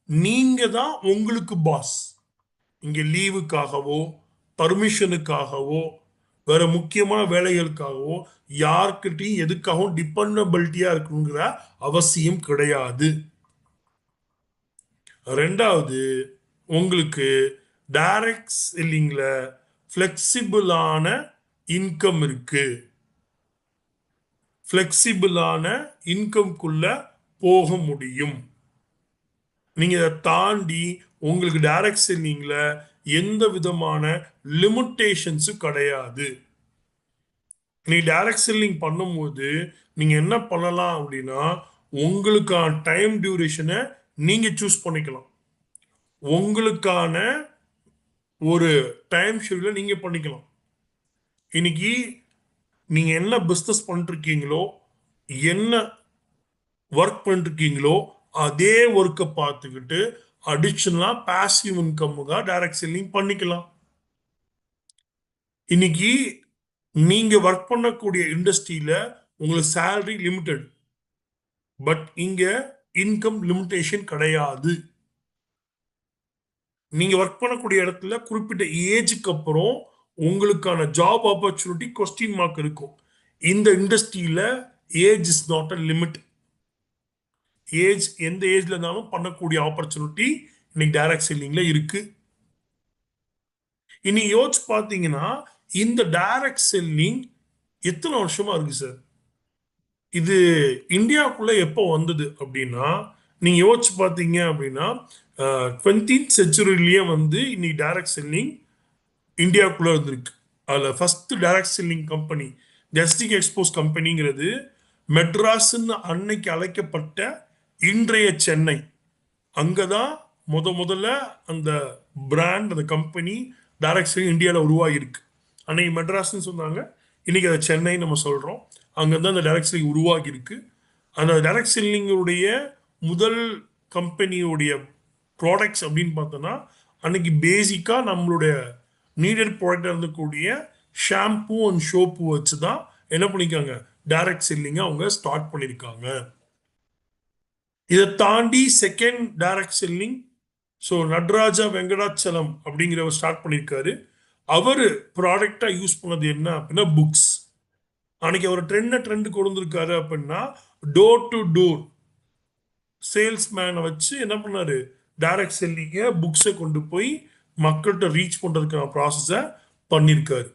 நீங்க தான் உங்களுக்கு பாஸ். இங்க லீவுக்காகவோ பர்மிஷனுக்காகவோ வேற முக்கியமான வேலைகளுக்காகவோ யார்கிட்டையும் எதுக்காகவும் டிபெண்டபிலிட்டியா இருக்கணுங்கிற அவசியம் கிடையாது. ரெண்டாவது, உங்களுக்கு டைரக்ட் செல்லிங்ல ஃபிளெக்சிபிளான இன்கம் இருக்கு. ஃபிளெக்சிபிளான இன்கம்குள்ள போக முடியும். நீங்க இதை தாண்டி உங்களுக்கு டைரக்ட் செல்லிங்ல எந்த விதமான லிமிட்டேஷன்ஸும் கிடையாது. நீ டைரக்ட் செல்லிங் பண்ணும்போது நீங்க என்ன பண்ணலாம் அப்படின்னா உங்களுக்கான டைம் டியூரேஷனை நீங்க சூஸ் பண்ணிக்கலாம். உங்களுக்கான ஒரு டைம் ஷெட்யூலை நீங்க பண்ணிக்கலாம். இன்னைக்கு நீங்க என்ன பிசினஸ் பண்ணிருக்கீங்களோ என்ன ஒர்க் பண்ணிருக்கீங்களோ அதே ஒர்க்கை பார்த்துக்கிட்டு அடிஷனலா பாசிவ் இன்கம்முக்காக டைரக்ட் செல்லிங் பண்ணிக்கலாம். இன்னைக்கு நீங்க ஒர்க் பண்ணக்கூடிய இண்டஸ்ட்ரியில உங்களுக்கு சேலரி லிமிடெட், பட் இங்க இன்கம் லிமிடேஷன் கிடையாது. நீங்க ஒர்க் பண்ணக்கூடிய இடத்துல குறிப்பிட்ட ஏஜுக்கு அப்புறம் உங்களுக்கான ஜாப் ஆப்பர்ச்சுனிட்டி கொஸ்டின் மார்க் இருக்கும். இந்த இண்டஸ்ட்ரியில age is not a limit. Age எந்த ஏஜ்ல இருந்தாலும் பண்ணக்கூடிய ஆப்பர்ச்சுனிட்டி இன்னைக்கு டைரக்ட் செல்லிங்ல இருக்கு. இனி யோசிச்சு பார்த்தீங்கன்னா இந்த டைரக்ட் செல்லிங் எத்தனை வருஷமா இருக்கு சார்? இது இந்தியாவுக்குள்ள எப்போ வந்தது அப்படின்னா நீங்க யோசிச்சு பார்த்தீங்க அப்படின்னா 20th செஞ்சுரியிலேயே வந்து இன்னைக்கு டைரக்ட் செல்லிங் இந்தியாவுக்குள்ள இருந்திருக்கு. அதில் ஃபர்ஸ்ட் டைரக்ட் செல்லிங் கம்பெனி ஜஸ்டிக் எக்ஸ்போஸ் கம்பெனிங்கிறது மெட்ராஸ்ன்னு அன்னைக்கு அழைக்கப்பட்ட இன்றைய சென்னை, அங்கதான் முதல்ல அந்த பிராண்ட் அந்த கம்பெனி டைரக்ட் செல்லிங் இந்தியாவில் உருவாகிருக்கு. அன்னைக்கு மெட்ராஸ்ன்னு சொன்னாங்க, இன்னைக்கு அதை சென்னை நம்ம சொல்றோம். அங்கதான் அந்த டைரக்ட் செல்லிங் உருவாகி இருக்கு. அந்த டைரக்ட் செல்லிங்குடைய முதல் கம்பெனியுடைய ப்ராடக்ட்ஸ் அப்படின்னு பார்த்தோன்னா அன்னைக்கு பேசிக்கா நம்மளுடைய needed product இருந்தக்கூடிய shampoo and soap வச்சு தான் என்ன பண்ணிருக்காங்க டைரக்ட் செல்லிங்க அவங்க ஸ்டார்ட் பண்ணியிருக்காங்க. இதை தாண்டி second direct selling so Nataraja Venkatachalam அப்படிங்கிறவர் ஸ்டார்ட் பண்ணியிருக்காரு. அவர் ப்ராடக்டா யூஸ் பண்ணது என்ன அப்படின்னா புக்ஸ். அன்னைக்கு அவர் ட்ரெண்ட் கொண்டு வந்திருக்காரு அப்படின்னா டோர் டு டோர் சேல்ஸ்மேனை வச்சு என்ன பண்ணாரு, டைரக்ட் செல்லிங்க புக்ஸை கொண்டு போய் மக்கள்கிட்ட ரீச் பண்றதுக்கான ப்ராசஸை பண்ணியிருக்காரு.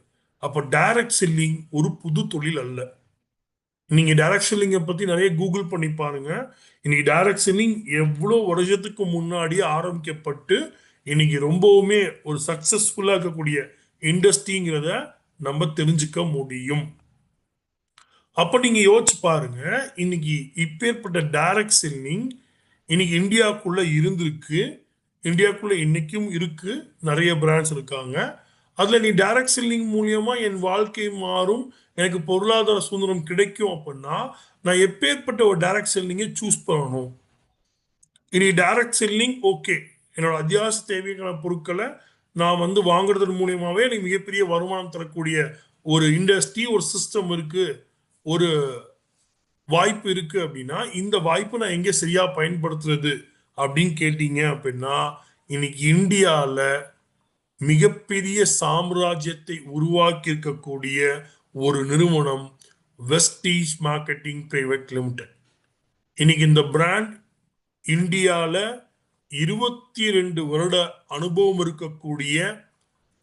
அப்போ டைரக்ட் செல்லிங் ஒரு புது தொழில் அல்ல. நீங்க டைரக்ட் செல்லிங்கை பத்தி நிறைய கூகுள் பண்ணி பாருங்க. இன்னைக்கு டைரக்ட் செல்லிங் எவ்வளோ வருஷத்துக்கு முன்னாடியே ஆரம்பிக்கப்பட்டு இன்னைக்கு ரொம்பவுமே ஒரு சக்சஸ்ஃபுல்லா இருக்கக்கூடிய இண்டஸ்ட்ரிங்கிறத நம்ம தெரிஞ்சுக்க முடியும். அப்ப நீங்க யோசிச்சு பாருங்க, இன்னைக்கு இப்பேற்பட்ட டைரக்ட் செல்லிங் இன்னைக்கு இந்தியாவுக்குள்ள இருந்திருக்கு. இந்தியாவுக்குள்ள இன்னைக்கும் இருக்கு. நிறைய பிராண்ட்ஸ் இருக்காங்க. அதுல நீ டைரக்ட் செல்லிங் மூலியமா என் வாழ்க்கை மாறும், எனக்கு பொருளாதார சுதந்திரம் கிடைக்கும் அப்படின்னா நான் எப்பேற்பட்ட ஒரு டைரக்ட் செல்லிங்கை சூஸ் பண்ணணும். இனி டைரக்ட் செல்லிங் ஓகே, என்னோட அத்தியாவசிய தேவைக்கான பொருட்களை நான் வாங்குறது மூலியமாவே எனக்கு மிகப்பெரிய வருமானம் தரக்கூடிய ஒரு இண்டஸ்ட்ரி, ஒரு சிஸ்டம் இருக்கு, ஒரு வாய்ப்பு இருக்கு அப்படின்னா இந்த வாய்ப்பு நான் எங்க சரியா பயன்படுத்துறது அப்படின்னு கேட்டீங்க அப்படின்னா இன்னைக்கு இந்தியால மிகப்பெரிய சாம்ராஜ்யத்தை உருவாக்கி இருக்கக்கூடிய ஒரு நிறுவனம் வெஸ்டீஜ் மார்க்கெட்டிங் பிரைவேட் லிமிடெட். இன்னைக்கு இந்த பிராண்ட் இந்தியால 22 வருட அனுபவம் இருக்கக்கூடிய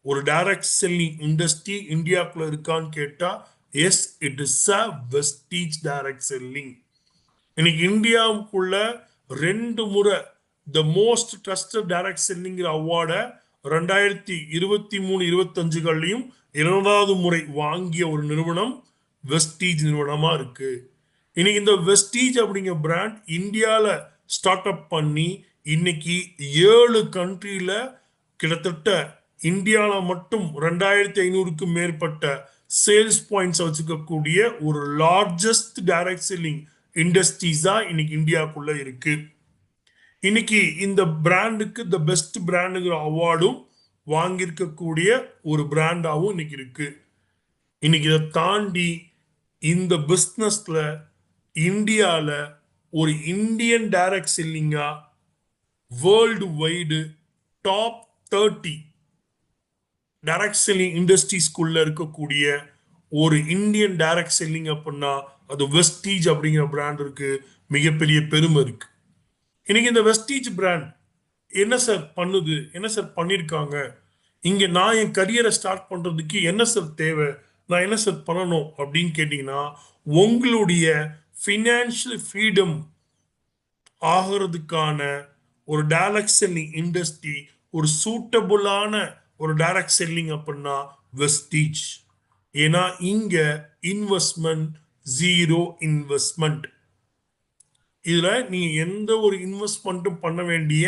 ஒரு டைரக்ட் செல்லிங் இண்டஸ்ட்ரி இந்தியாக்குள்ள இருக்கான்னு கேட்டா yes, it is a Vestige direct selling. இன்னைக்கு இந்தியாவுக்குள்ள 2 முறை த மோஸ்ட் ட்ரஸ்டட் டைரக்ட் செல்லிங்கிற அவார்டை 2023-25 2வது முறை வாங்கிய ஒரு நிறுவனம் வெஸ்டீஜ் நிறுவனமா இருக்கு. இன்னைக்கு இந்த வெஸ்டீஜ் அப்படிங்கிற பிராண்ட் இந்தியால ஸ்டார்ட் அப் பண்ணி இன்னைக்கு 7 கண்ட்ரியில கிட்டத்தட்ட இந்தியாவில் மட்டும் 2500க்கும் மேற்பட்ட சேல்ஸ் பாயிண்ட்ஸ் வச்சுக்கக்கூடிய ஒரு லார்ஜஸ்ட் டைரக்ட் செல்லிங் இண்டஸ்ட்ரீஸ் தான் இன்னைக்கு இந்தியாவுக்குள்ள இருக்கு. இன்னைக்கு இந்த பிராண்டுக்கு த பெஸ்ட் பிராண்டுங்கிற அவார்டும் வாங்கியிருக்கக்கூடிய ஒரு பிராண்டாவும் இன்னைக்கு இருக்கு. இன்னைக்கு இதை தாண்டி இந்த பிஸ்னஸ்ல இந்தியாவில் ஒரு இந்தியன் டைரக்ட் செல்லிங்கா world wide top 30 direct selling இண்டஸ்ட்ரீஸ்குள்ள இருக்கக்கூடிய ஒரு இந்தியன் டைரக்ட் செல்லிங் அப்படின்னா அது வெஸ்டீஜ் அப்படிங்கிற பிராண்ட் இருக்கு. மிகப்பெரிய பெருமை இருக்கு. இன்னைக்கு இந்த வெஸ்டீஜ் பிராண்ட் என்ன சார் பண்ணுது, என்ன சார் பண்ணியிருக்காங்க, இங்க நான் என் கரியரை ஸ்டார்ட் பண்றதுக்கு என்ன சார் தேவை, நான் என்ன சார் பண்ணணும் அப்படின்னு கேட்டீங்கன்னா உங்களுடைய ஃபினான்ஷியல் ஃப்ரீடம் ஆகிறதுக்கான ஒரு டைரக்ட் செல்லிங் இண்டஸ்ட்ரி, ஒரு சூட்டபுளான ஒரு டைரக்ட் செல்லிங் அப்படின்னா வெஸ்டீஜ். ஏன்னா இங்க இன்வெஸ்ட்மெண்ட், ஜீரோ இன்வெஸ்ட்மெண்ட். இதுல நீங்க எந்த ஒரு இன்வெஸ்ட்மெண்ட்டும் பண்ண வேண்டிய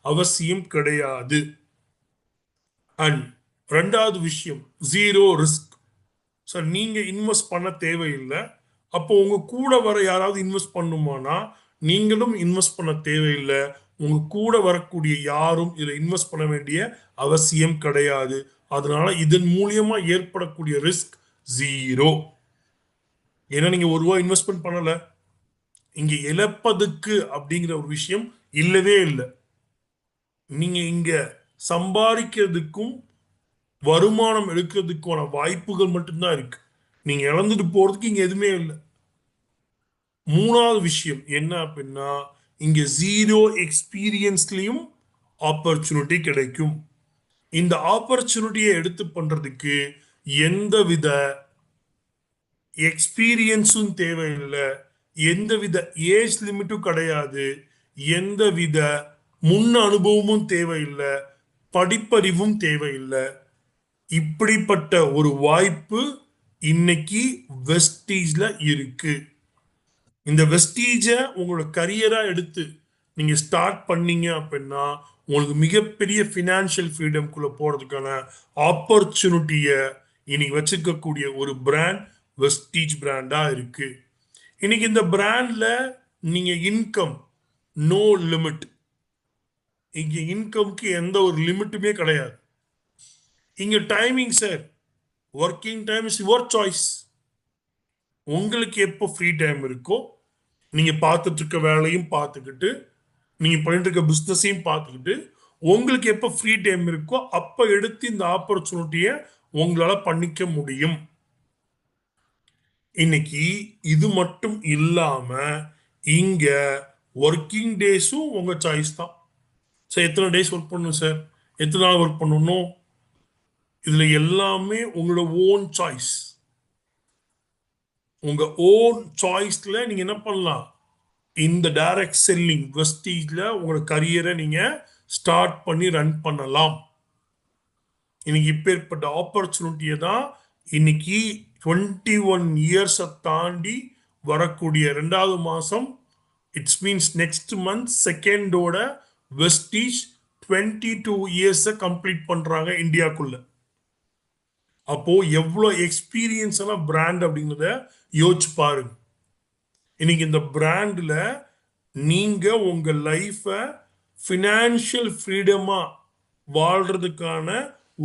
அவசியம் கிடையாது. அண்ட் 2வது விஷயம் ஜீரோ ரிஸ்க். சார் நீங்க இன்வெஸ்ட் பண்ண தேவையில்லை, அப்போ உங்க கூட வர யாராவது இன்வெஸ்ட் பண்ணுமானா நீங்களும் இன்வெஸ்ட் பண்ண தேவையில்லை. உங்க கூட வரக்கூடிய யாரும் இதுல இன்வெஸ்ட் பண்ண வேண்டிய அவசியம் கிடையாது. அதனால இதன் மூலியமா ஏற்படக்கூடிய ரிஸ்க் ஜீரோ. ஏன்னா நீங்க ₹1 இன்வெஸ்ட்மெண்ட் பண்ணல, இங்க இழப்பதுக்கு அப்படிங்கிற ஒரு விஷயம் இல்லவே இல்லை. நீங்க இங்க சம்பாதிக்கிறதுக்கும் வருமானம் எடுக்கிறதுக்கான வாய்ப்புகள் மட்டும்தான் இருக்கு. நீங்க இழந்துட்டு போறதுக்கு இங்க எதுவுமே இல்லை. 3வது விஷயம் என்ன அப்படின்னா இங்க ஜீரோ எக்ஸ்பீரியன்ஸ்லயும் ஆப்பர்ச்சுனிட்டி கிடைக்கும். இந்த ஆப்பர்ச்சுனிட்டியை எடுத்து பண்றதுக்கு எந்தவித எக்ஸ்பீரியன்ஸும் தேவையில்லை, எந்தவித ஏஜ் லிமிட்டும் கிடையாது, எந்தவித முன் அனுபவமும் தேவையில்லை, படிப்பறிவும் தேவையில்லை. இப்படிப்பட்ட ஒரு வாய்ப்பு இன்னைக்கு வெஸ்டீஜ்ல இருக்கு. இந்த வெஸ்டீஜை உங்களோட கரியரா எடுத்து நீங்க ஸ்டார்ட் பண்ணீங்க அப்படின்னா உங்களுக்கு மிகப்பெரிய ஃபினான்ஷியல் ஃப்ரீடம்குள்ள போறதுக்கான ஆப்பர்ச்சுனிட்டியை இன்னைக்கு வச்சுக்கக்கூடிய ஒரு பிராண்ட் வெஸ்டீஜ் பிராண்டா இருக்கு. இன்னைக்கு இந்த பிராண்ட்ல நீங்க இன்கம் நோ லிமிட். இங்க இன்கம்க்கு எந்த ஒரு லிமிட்டுமே கிடையாது. இங்க timing sir, working time is your choice. உங்களுக்கு எப்போ ஃப்ரீ டைம் இருக்கோ நீங்க பார்த்துட்டு இருக்க வேலையும் பார்த்துக்கிட்டு நீங்க பண்ணிட்டு இருக்க பிஸ்னஸையும் பார்த்துக்கிட்டு உங்களுக்கு எப்போ ஃப்ரீ டைம் இருக்கோ அப்ப எடுத்து இந்த ஆப்பர்ச்சுனிட்டியை உங்களால பண்ணிக்க முடியும். இன்னைக்கு இது மட்டும் இல்லாம இங்க ஒர்க்கிங் டேஸும் உங்க சாய்ஸ் தான். சார் எத்தனை டேஸ் ஒர்க் பண்ணணும் சார், எத்தனை நாள் ஒர்க் பண்ணணும், இதுல எல்லாமே உங்களோட ஓன் சாய்ஸ். உங்க ஓன் சாய்ஸ்ல நீங்க என்ன பண்ணலாம், இந்த டைரக்ட் செல்லிங் வெஸ்டீஜ்ல உங்களோட கரியரை நீங்க ஸ்டார்ட் பண்ணி ரன் பண்ணலாம். இன்னைக்கு இப்பேற்பட்ட ஆப்பர்ச்சுனிட்டியை தான் இன்னைக்கு 21 இயர்ஸை தாண்டி வரக்கூடிய 2வது மாசம், இட்ஸ் மீன்ஸ் நெக்ஸ்ட் மந்த் செகண்டோட வெஸ்டீஜ் 22 இயர்ஸை கம்ப்ளீட் பண்றாங்க இந்தியாக்குள்ள. அப்போ எவ்வளோ எக்ஸ்பீரியன்ஸான பிராண்ட் அப்படிங்கிறத யோசிச்சு பாருங்க. இன்னைக்கு இந்த பிராண்ட்ல நீங்க உங்க லைஃபை ஃபினான்ஷியல் ஃப்ரீடமா வாழ்றதுக்கான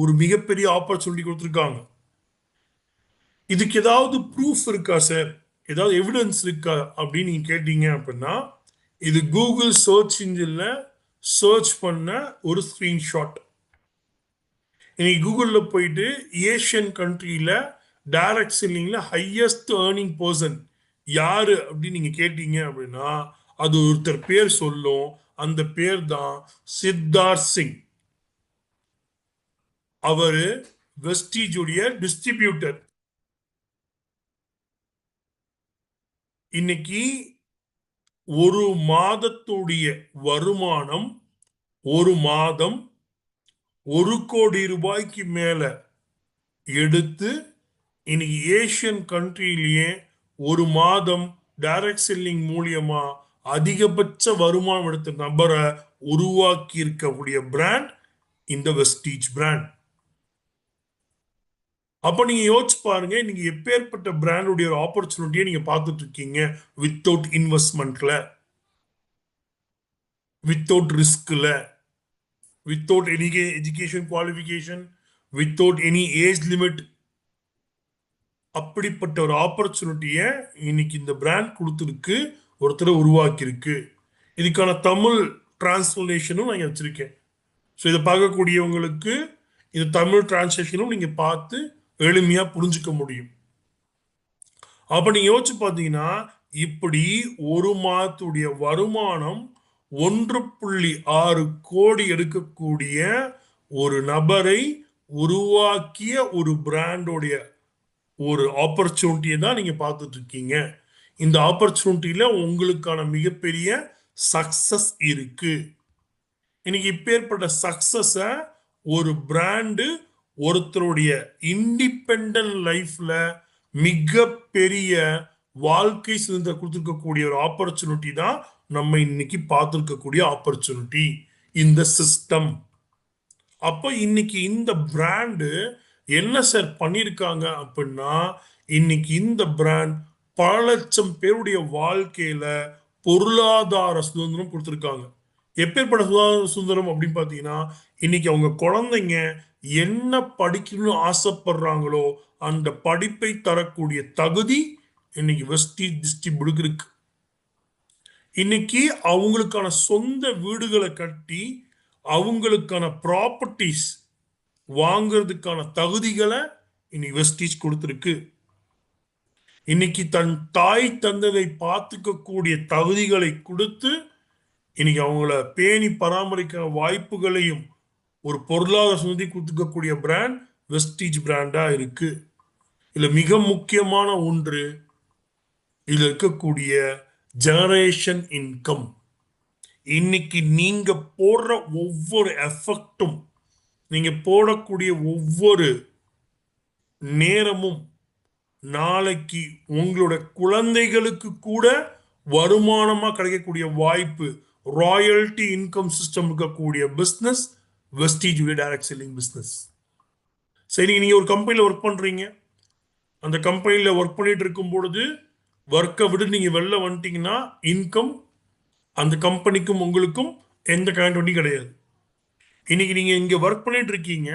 ஒரு மிகப்பெரிய ஆப்பர்ச்சுனிட்டி கொடுத்துருக்காங்க. இதுக்கு ஏதாவது ப்ரூஃப் இருக்கா சார், ஏதாவது எவிடன்ஸ் இருக்கா அப்படின்னு நீங்க கேட்டீங்க அப்படின்னா, இது கூகுள் சர்ச் இன்ஜின்ல சர்ச் பண்ண ஒரு ஸ்கிரீன்ஷாட். இன்னைக்கு கூகுள்ல போயிட்டு ஏஷியன் கண்ட்ரியில டைரக்ட் செல்லிங்ல ஹையஸ்ட் ஏர்னிங் பர்சன் யாரு அப்படின்னு நீங்க கேட்டீங்க அப்படின்னா, அது ஒருத்தர் பேர் சொல்லும். அந்த பேர் தான் சித்தார்த் சிங். அவரு வெஸ்டீஜுடைய டிஸ்ட்ரிபியூட்டர். இன்னைக்கு ஒரு மாதத்துடைய வருமானம் ஒரு மாதம் 1 கோடி ரூபாய்க்கு மேல எடுத்து இன்னைக்கு ஏஷியன் கண்ட்ரியிலேயே ஒரு மாதம் டைரக்ட் செல்லிங் மூலியமா அதிகபட்ச வருமானம் எடுத்த நபரை உருவாக்கி இருக்கக்கூடிய பிராண்ட் இந்த வெஸ்டீஜ் பிராண்ட். அப்ப நீங்க யோசிச்சு பாருங்க, நீங்க எப்பேற்பட்ட பிராண்டுடைய ஒரு ஆப்பர்ச்சுனிட்டியை நீங்க பார்த்துட்டு இருக்கீங்க. வித்தவுட் இன்வெஸ்ட்மெண்ட்ல, வித்தவுட் ரிஸ்க்ல, without any education qualification, without any age limit. அப்படிப்பட்ட ஒரு ஆப்பர்ச்சுனிட்டியை இன்னைக்கு இந்த பிராண்ட் கொடுத்துருக்கு, ஒருத்தரை உருவாக்கி இருக்கு. இதுக்கான தமிழ் டிரான்ஸ்லேஷனும் நான் வச்சிருக்கேன். ஸோ இதை பார்க்கக்கூடியவங்களுக்கு இது தமிழ் டிரான்ஸ்லேஷனும் நீங்க பார்த்து எளிமையா புரிஞ்சுக்க முடியும். அப்ப நீங்க யோசிச்சு பார்த்தீங்கன்னா, இப்படி ஒரு மாதத்துடைய வருமானம் 1.6 கோடி எடுக்கக்கூடிய ஒரு நபரை உருவாக்கிய ஒரு பிராண்டோடைய ஒரு ஆப்பர்ச்சுனிட்டியை தான் நீங்க பார்த்துட்டு இருக்கீங்க. இந்த ஆப்பர்ச்சுனிட்டியில உங்களுக்கான மிகப்பெரிய சக்சஸ் இருக்கு. இன்னைக்கு இப்பேற்பட்ட சக்சஸ ஒரு பிராண்டு ஒருத்தருடைய இண்டிபெண்டன்ட் லைஃப்ல மிகப்பெரிய வாழ்க்கை சுதந்திரம் கொடுத்துருக்கக்கூடிய ஒரு ஆப்பர்ச்சுனிட்டி தான் நம்ம இன்னைக்கு பார்த்துருக்கக்கூடிய ஆப்பர்ச்சுனிட்டி, இந்த சிஸ்டம். அப்ப இன்னைக்கு இந்த பிராண்டு என்ன சார் பண்ணியிருக்காங்க அப்படின்னா, இன்னைக்கு இந்த பிராண்ட் பல லட்சம் பேருடைய வாழ்க்கையில பொருளாதார சுதந்திரம் கொடுத்துருக்காங்க. எப்பேற்பட்ட சுதந்திரம் அப்படின்னு பார்த்தீங்கன்னா, இன்னைக்கு அவங்க குழந்தைங்க என்ன படிக்கணும்னு ஆசைப்படுறாங்களோ அந்த படிப்பை தரக்கூடிய தகுதி இன்னைக்கு வெஸ்டீஜ் டிஸ்ட்ரிபியூட் இருக்கு. இன்னைக்கு அவங்களுக்கான சொந்த வீடுகளை கட்டி அவங்களுக்கான ப்ராப்பர்ட்டிஸ் வாங்கிறதுக்கான தகுதிகளை இன்னைக்கு வெஸ்டீஜ் கொடுத்துருக்கு. இன்னைக்கு தன் தாய் தந்ததை பார்த்துக்க கூடிய தகுதிகளை கொடுத்து இன்னைக்கு அவங்கள பேணி பராமரிக்க வாய்ப்புகளையும் ஒரு பொருளாதார சுதந்திரம் கொடுத்துக்கக்கூடிய பிராண்ட் வெஸ்டீஜ் பிராண்டா இருக்கு. இதுல மிக முக்கியமான ஒன்று, இதுல இருக்கக்கூடிய ஜெனரேஷன் இன்கம். இன்னைக்கு நீங்க போடுற ஒவ்வொரு எஃபெக்டும், நீங்க போடக்கூடிய ஒவ்வொரு நேரமும் நாளைக்கு உங்களோட குழந்தைகளுக்கு கூட வருமானமா கிடைக்கக்கூடிய வாய்ப்பு. ராயல்டி இன்கம் சிஸ்டம் இருக்கக்கூடிய business Vestige direct selling business. சரி, நீங்க ஒரு கம்பெனியில் ஒர்க் பண்றீங்க, அந்த கம்பெனியில் ஒர்க் பண்ணிட்டு இருக்கும் பொழுது ஒர்க்கை விட்டு நீங்க வெளில வந்துட்டீங்கன்னா இன்கம் அந்த கம்பெனிக்கும் உங்களுக்கும் எந்த கனெக்டிவிட்டி கிடையாது. இன்னைக்கு நீங்க இங்க ஒர்க் பண்ணிட்டு இருக்கீங்க,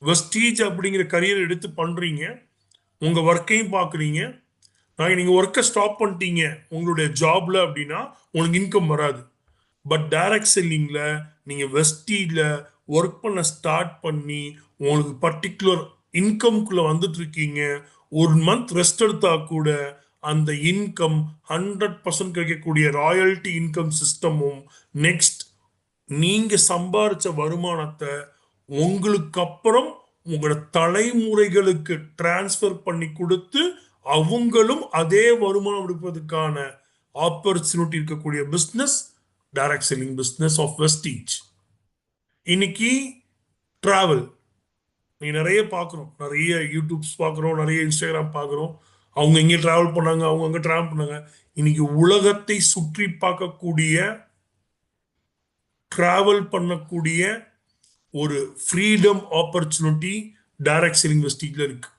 வெஸ்டீஜ் அப்படிங்கிற கரியர் எடுத்து பண்றீங்க, உங்க ஒர்க்கையும் பாக்குறீங்க. நாளைக்கு நீங்க ஒர்க்கை ஸ்டாப் பண்ணிட்டீங்க உங்களுடைய ஜாப்ல அப்படின்னா உங்களுக்கு இன்கம் வராது. பட் டைரக்ட் செல்லிங்ல நீங்க வெஸ்டீஜ்ல ஒர்க் பண்ண ஸ்டார்ட் பண்ணி உங்களுக்கு பர்டிகுலர் இன்கம்குள்ள வந்துட்டு இருக்கீங்க. ஒரு மந்த் ரெஸ்ட் எடுத்தா கூட அந்த இன்கம் 100% கிடைக்கக்கூடிய ராயல்டி இன்கம் சிஸ்டமும், நெக்ஸ்ட் நீங்க சம்பாரிச்ச வருமானத்தை உங்களுக்கு அப்புறம் உங்களோட தலைமுறைகளுக்கு டிரான்ஸ்ஃபர் பண்ணி கொடுத்து அவங்களும் அதே வருமானம் எடுப்பதற்கான ஆப்பர்ச்சுனிட்டி இருக்கக்கூடிய business direct selling business of Vestige. இன்னைக்கு டிராவல் நீ நிறைய பார்க்குறோம், நிறைய யூடியூப்ஸ் பார்க்குறோம், நிறைய இன்ஸ்டாகிராம் பார்க்குறோம். அவங்க இங்கே டிராவல் பண்ணாங்க, அவங்க அங்கே டிராவல் பண்ணாங்க. இன்னைக்கு உலகத்தை சுற்றி பார்க்கக்கூடிய, டிராவல் பண்ணக்கூடிய ஒரு ஃப்ரீடம் ஆப்பர்ச்சுனிட்டி டைரக்ட் செல்லிங் வெஸ்டீஜ்ல இருக்கு.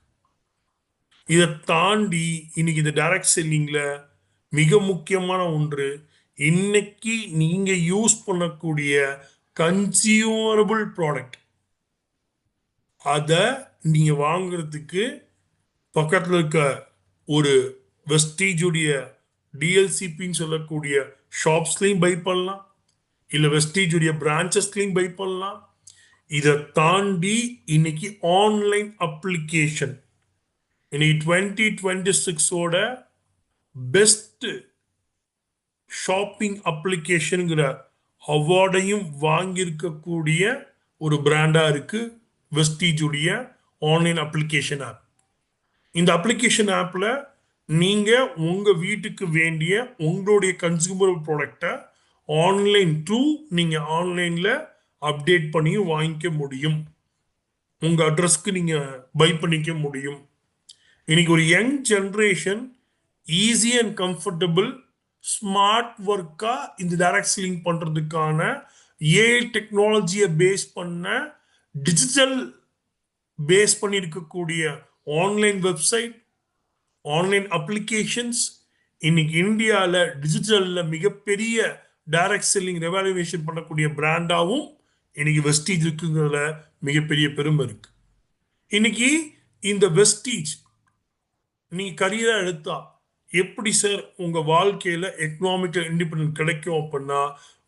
இதை தாண்டி இன்னைக்கு இந்த டைரக்ட் செல்லிங்ல மிக முக்கியமான ஒன்று, இன்னைக்கு நீங்க யூஸ் பண்ணக்கூடிய கன்சியூமரபிள் ப்ராடக்ட், அதை நீங்க வாங்குறதுக்கு பக்கத்தில் இருக்க ஒரு வெஸ்டீஜுடைய டிஎல்சிபின்னு சொல்லக்கூடிய ஷாப்ஸ்லையும் பை பண்ணலாம், இல்லை வெஸ்டீஜுடைய பிரான்ச்சஸ்லையும் பை பண்ணலாம். இதை தாண்டி இன்னைக்கு ஆன்லைன் அப்ளிகேஷன், இன்னைக்கு 2026ஓட பெஸ்ட் ஷாப்பிங் அப்ளிகேஷனுங்கிற அவார்டையும் வாங்கியிருக்கக்கூடிய ஒரு பிராண்டா இருக்கு வெஸ்டீஜுடைய ஆன்லைன் அப்ளிகேஷன் ஆப். இந்த அப்ளிகேஷன் ஆப்ல நீங்க உங்க வீட்டுக்கு வேண்டிய உங்களுடைய கன்சூமர் ப்ராடக்டை ஆன்லைன் த்ரூ நீங்க ஆன்லைன்ல அப்டேட் பண்ணி வாங்கிக்க முடியும். உங்க அட்ரஸ்க்கு நீங்க பை பண்ணிக்க முடியும். இன்னைக்கு ஒரு young generation easy and comfortable smart ஒர்க்கா இந்த டைரக்ட் செல்லிங் பண்றதுக்கான ஏஐ டெக்னாலஜியை பேஸ் பண்ண, டிஜிட்டல் பேஸ் பண்ணி இருக்கக்கூடிய ஆன்லைன் வெப்சைட், ஆன்லைன் அப்ளிகேஷன்ஸ் இன்னைக்கு இந்தியாவில் டிஜிட்டல்ல மிகப்பெரிய டைரக்ட் செல்லிங் ரெவாலுவேஷன் பண்ணக்கூடிய பிராண்டாவும் இன்னைக்கு வெஸ்டீஜ் இருக்குங்கிறதுல மிகப்பெரிய பெருமை இருக்கு. இன்னைக்கு இந்த வெஸ்டீஜ் நீ கரியரா எடுத்தா எப்படி சார் உங்க வாழ்க்கையில எக்கனாமிக்கல் இண்டிபெண்டன்ஸ் கிடைக்கும் அப்படின்னா,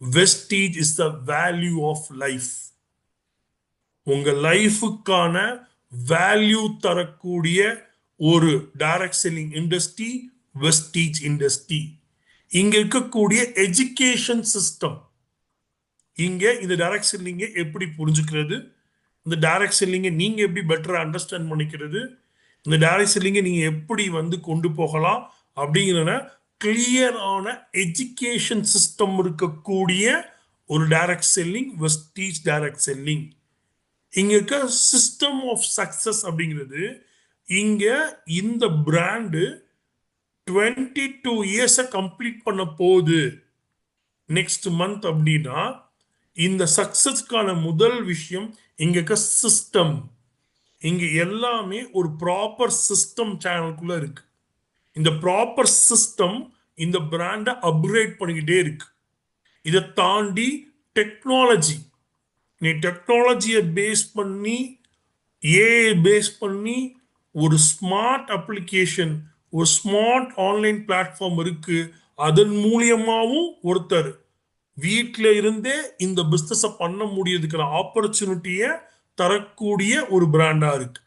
Vestige is the value of life. உங்க லைஃபுக்கான வேல்யூ தரக்கூடிய ஒரு direct selling industry Vestige industry. இங்க இருக்கக்கூடிய எஜுகேஷன் சிஸ்டம், இங்க இந்த டைரக்ட் செல்லிங்கை எப்படி புரிஞ்சுக்கிறது, இந்த டைரக்ட் செல்லிங்கை நீங்க எப்படி பெட்டரா அண்டர்ஸ்டாண்ட் பண்ணிக்கிறது, இந்த டைரக்ட் செல்லிங்கை நீங்க எப்படி கொண்டு போகலாம் அப்படிங்கிற கிளியரான எஜுகேஷன் சிஸ்டம் இருக்கக்கூடிய ஒரு direct selling Vestige direct selling. இங்க இருக்க சிஸ்டம் ஆஃப் சக்சஸ் அப்படிங்கிறது, இங்க இந்த பிராண்டு 22 இயர்ஸை கம்ப்ளீட் பண்ண போகுது நெக்ஸ்ட் மந்த் அப்படின்னா, இந்த சக்சஸ்க்கான முதல் விஷயம் இங்க இருக்க சிஸ்டம். இங்க எல்லாமே ஒரு ப்ராப்பர் சிஸ்டம் சேனலுக்குள்ள இருக்கு. இந்த ப்ராப்பர் சிஸ்டம் இந்த பிராண்டை அப்கிரேட் பண்ணிக்கிட்டே இருக்கு. இதை தாண்டி டெக்னாலஜி, நீ டெக்னாலஜியை பேஸ் பண்ணி, ஏஐ பேஸ் பண்ணி ஒரு ஸ்மார்ட் அப்ளிகேஷன், ஒரு ஸ்மார்ட் ஆன்லைன் பிளாட்ஃபார்ம் இருக்கு. அதன் மூலியமாவும் ஒருத்தர் வீட்டில இருந்தே இந்த பிசினஸை பண்ண முடியறதுக்கான ஆப்பர்ச்சுனிட்டியை தரக்கூடிய ஒரு பிராண்டா இருக்கு.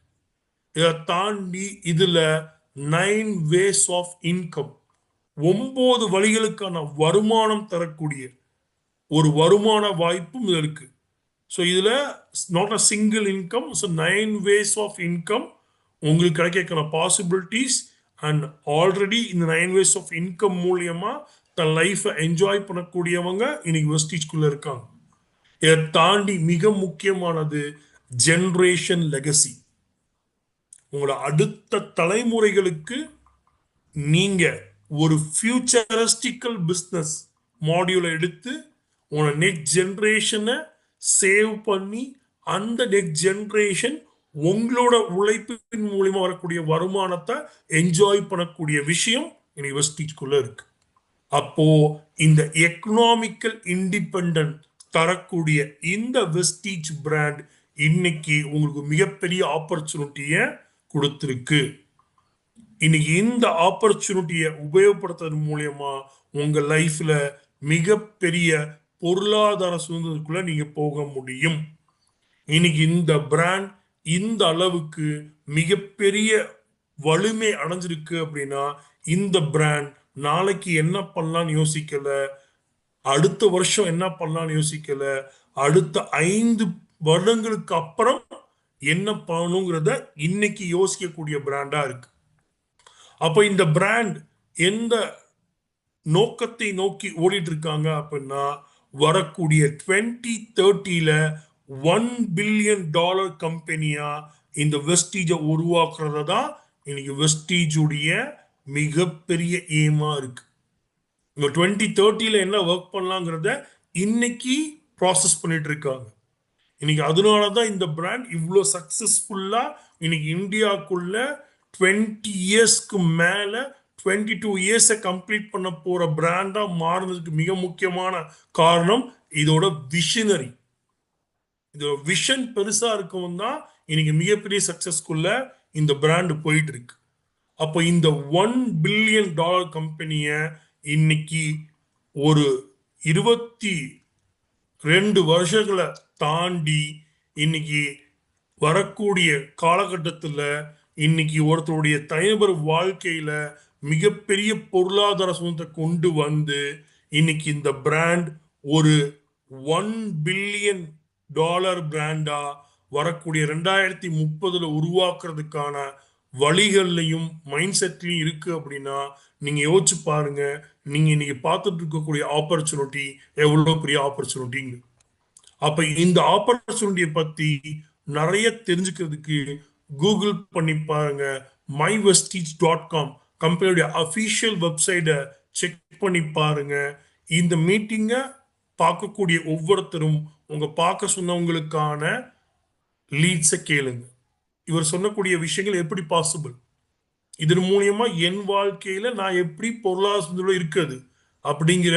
இதை தாண்டி இதுல 9 ways ஆஃப் இன்கம், 9 வழிகளுக்கான வருமானம் தரக்கூடிய ஒரு வருமான வாய்ப்பும் இதுல இருக்கு. ஸோ இதுல not a single income, so 9 ways of income உங்களுக்கு கிடைக்கிற பாசிபிலிட்டிஸ். அண்ட் ஆல்ரெடி இந்த 9 ways ஆஃப் இன்கம் மூலியமா தன் லைஃபை என்ஜாய் பண்ணக்கூடியவங்க இன்னைக்கு வெஸ்டீஜ்குள்ள இருக்காங்க. இதை தாண்டி மிக முக்கியமானது ஜெனரேஷன் லெகசி. உங்களோட அடுத்த தலைமுறைகளுக்கு நீங்க ஒரு ஃபியூச்சரிஸ்டிக்கல் பிஸ்னஸ் மாடியூலை எடுத்து உங்களோட நெக்ஸ்ட் ஜெனரேஷனை சேவ் பண்ணி, அந்த நெக்ஸ்ட் ஜெனரேஷன் உங்களோட உழைப்பின் மூலியமா வரக்கூடிய வருமானத்தை என்ஜாய் பண்ணக்கூடிய விஷயம் இன்னைக்கு வெஸ்டீஜ்குள்ள இருக்கு. அப்போ இந்த எக்கனாமிக்கல் இண்டிபெண்டன்ட் தரக்கூடிய இந்த வெஸ்டீஜ் பிராண்ட் இன்னைக்கு உங்களுக்கு மிகப்பெரிய ஆப்பர்ச்சுனிட்டியை கொடுத்திருக்கு. இன்னைக்கு இந்த ஆப்பர்ச்சுனிட்டியை உபயோகப்படுத்துறது மூலியமா உங்க லைஃப்ல மிகப்பெரிய பொருளாதார சுதந்திரத்துக்குள்ள நீங்க போக முடியும். இன்னைக்கு இந்த பிராண்ட் இந்த அளவுக்கு மிகப்பெரிய வலிமை அடைஞ்சிருக்கு அப்படின்னா இந்த பிராண்ட் நாளைக்கு என்ன பண்ணலாம்னு யோசிக்கல, அடுத்த வருஷம் என்ன பண்ணலாம்னு யோசிக்கல, அடுத்த 5 வருடங்களுக்கு அப்புறம் என்ன பண்ணணுங்கிறத இன்னைக்கு யோசிக்கக்கூடிய பிராண்டா இருக்கு. அப்ப இந்த பிராண்ட் எந்த நோக்கத்தை நோக்கி ஓடிட்டு இருக்காங்க அப்படின்னா, வரக்கூடிய 2030ல $1 பில்லியன் கம்பெனியா இந்த வெஸ்டீஜ உருவாக்குறத தான் இன்னைக்கு வெஸ்டீஜ் உடைய மிகப்பெரிய எய்மா இருக்கு. இந்த 2030ல என்ன ஒர்க் பண்ணலாங்கிறத இன்னைக்கு ப்ராசஸ் பண்ணிட்டு இருக்காங்க. இன்னைக்கு அதனால தான் இந்த பிராண்ட் இவ்வளோ சக்சஸ்ஃபுல்லா இன்னைக்கு இந்தியாவுக்குள்ள 20 இயர்ஸ்க்கு மேல 22 இயர்ஸை கம்ப்ளீட் பண்ண போற பிராண்டா மாறுனதுக்கு மிக முக்கியமான காரணம் இதோட விஷனரி. இதோட விஷன் பெருசா இருக்கவும் தான் இன்னைக்கு மிகப்பெரிய சக்சஸ்க்குள்ள இந்த பிராண்ட் போயிட்டு இருக்கு. அப்போ இந்த $1 பில்லியன் கம்பெனிய இன்னைக்கு ஒரு 22 வருஷங்களை தாண்டி இன்னைக்கு வரக்கூடிய காலகட்டத்தில் இன்னைக்கு ஒருத்தருடைய தனிநபர் வாழ்க்கையில மிகப்பெரிய பொருளாதார சுதந்திரத்தை கொண்டு வந்து இன்னைக்கு இந்த பிராண்ட் ஒரு $1 பில்லியன் பிராண்டா வரக்கூடிய 2030ல உருவாக்குறதுக்கான வழிகள்லையும் மைண்ட் செட்லையும் இருக்கு அப்படின்னா நீங்க யோசிச்சு பாருங்க. நீங்க இன்னைக்கு பார்த்துட்டு இருக்கக்கூடிய ஆப்பர்ச்சுனிட்டி எவ்வளவு பெரிய ஆப்பர்ச்சுனிட்டிங்க. அப்ப இந்த ஆப்பர்ச்சுனிட்டியை பத்தி நிறைய தெரிஞ்சுக்கிறதுக்கு கூகுள் பண்ணி பாருங்க. myvestige.com கம்பெனியுடைய அஃபீஷியல் வெப்சைட்டை செக் பண்ணி பாருங்க. இந்த மீட்டிங்கை பார்க்கக்கூடிய ஒவ்வொருத்தரும் உங்க பார்க்க சொன்னவங்களுக்கான லீட்ஸை கேளுங்க. இவர் சொல்லக்கூடிய விஷயங்கள் எப்படி பாசிபிள், இதன் மூலியமா என் வாழ்க்கையில நான் எப்படி பொருளாதார இருக்குது அப்படிங்கிற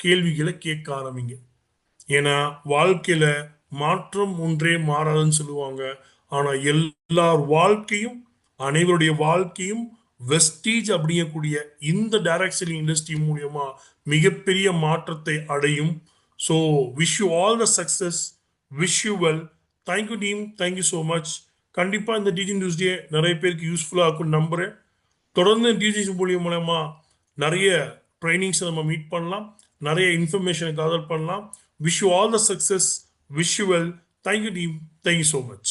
கேள்விகளை கேட்க ஆரம்பிங்க. ஏன்னா வாழ்க்கையில மாற்றம் ஒன்றே மாறாதுன்னு சொல்லுவாங்க. ஆனா எல்லார் வாழ்க்கையும், அனைவருடைய வாழ்க்கையும் வெஸ்டீஜ் அப்படிங்கக்கூடிய இந்த டைரக்ட் இண்டஸ்ட்ரி மூலியமா மிகப்பெரிய மாற்றத்தை அடையும். So wish you all the success, wish you well. Thank you team, thank you so much. கண்டிப்பா இந்த டீச்சிங் டியூஸ்டே நிறைய பேருக்கு யூஸ்ஃபுல்லா இருக்கும்னு நம்புறேன். தொடர்ந்து டீச்சிங் மூலியமா நிறைய ட்ரைனிங்ஸ் நம்ம மீட் பண்ணலாம், நிறைய இன்ஃபர்மேஷனை கேதர் பண்ணலாம். Wish you all the success. Wish you well. Thank you, team. Thank you so much.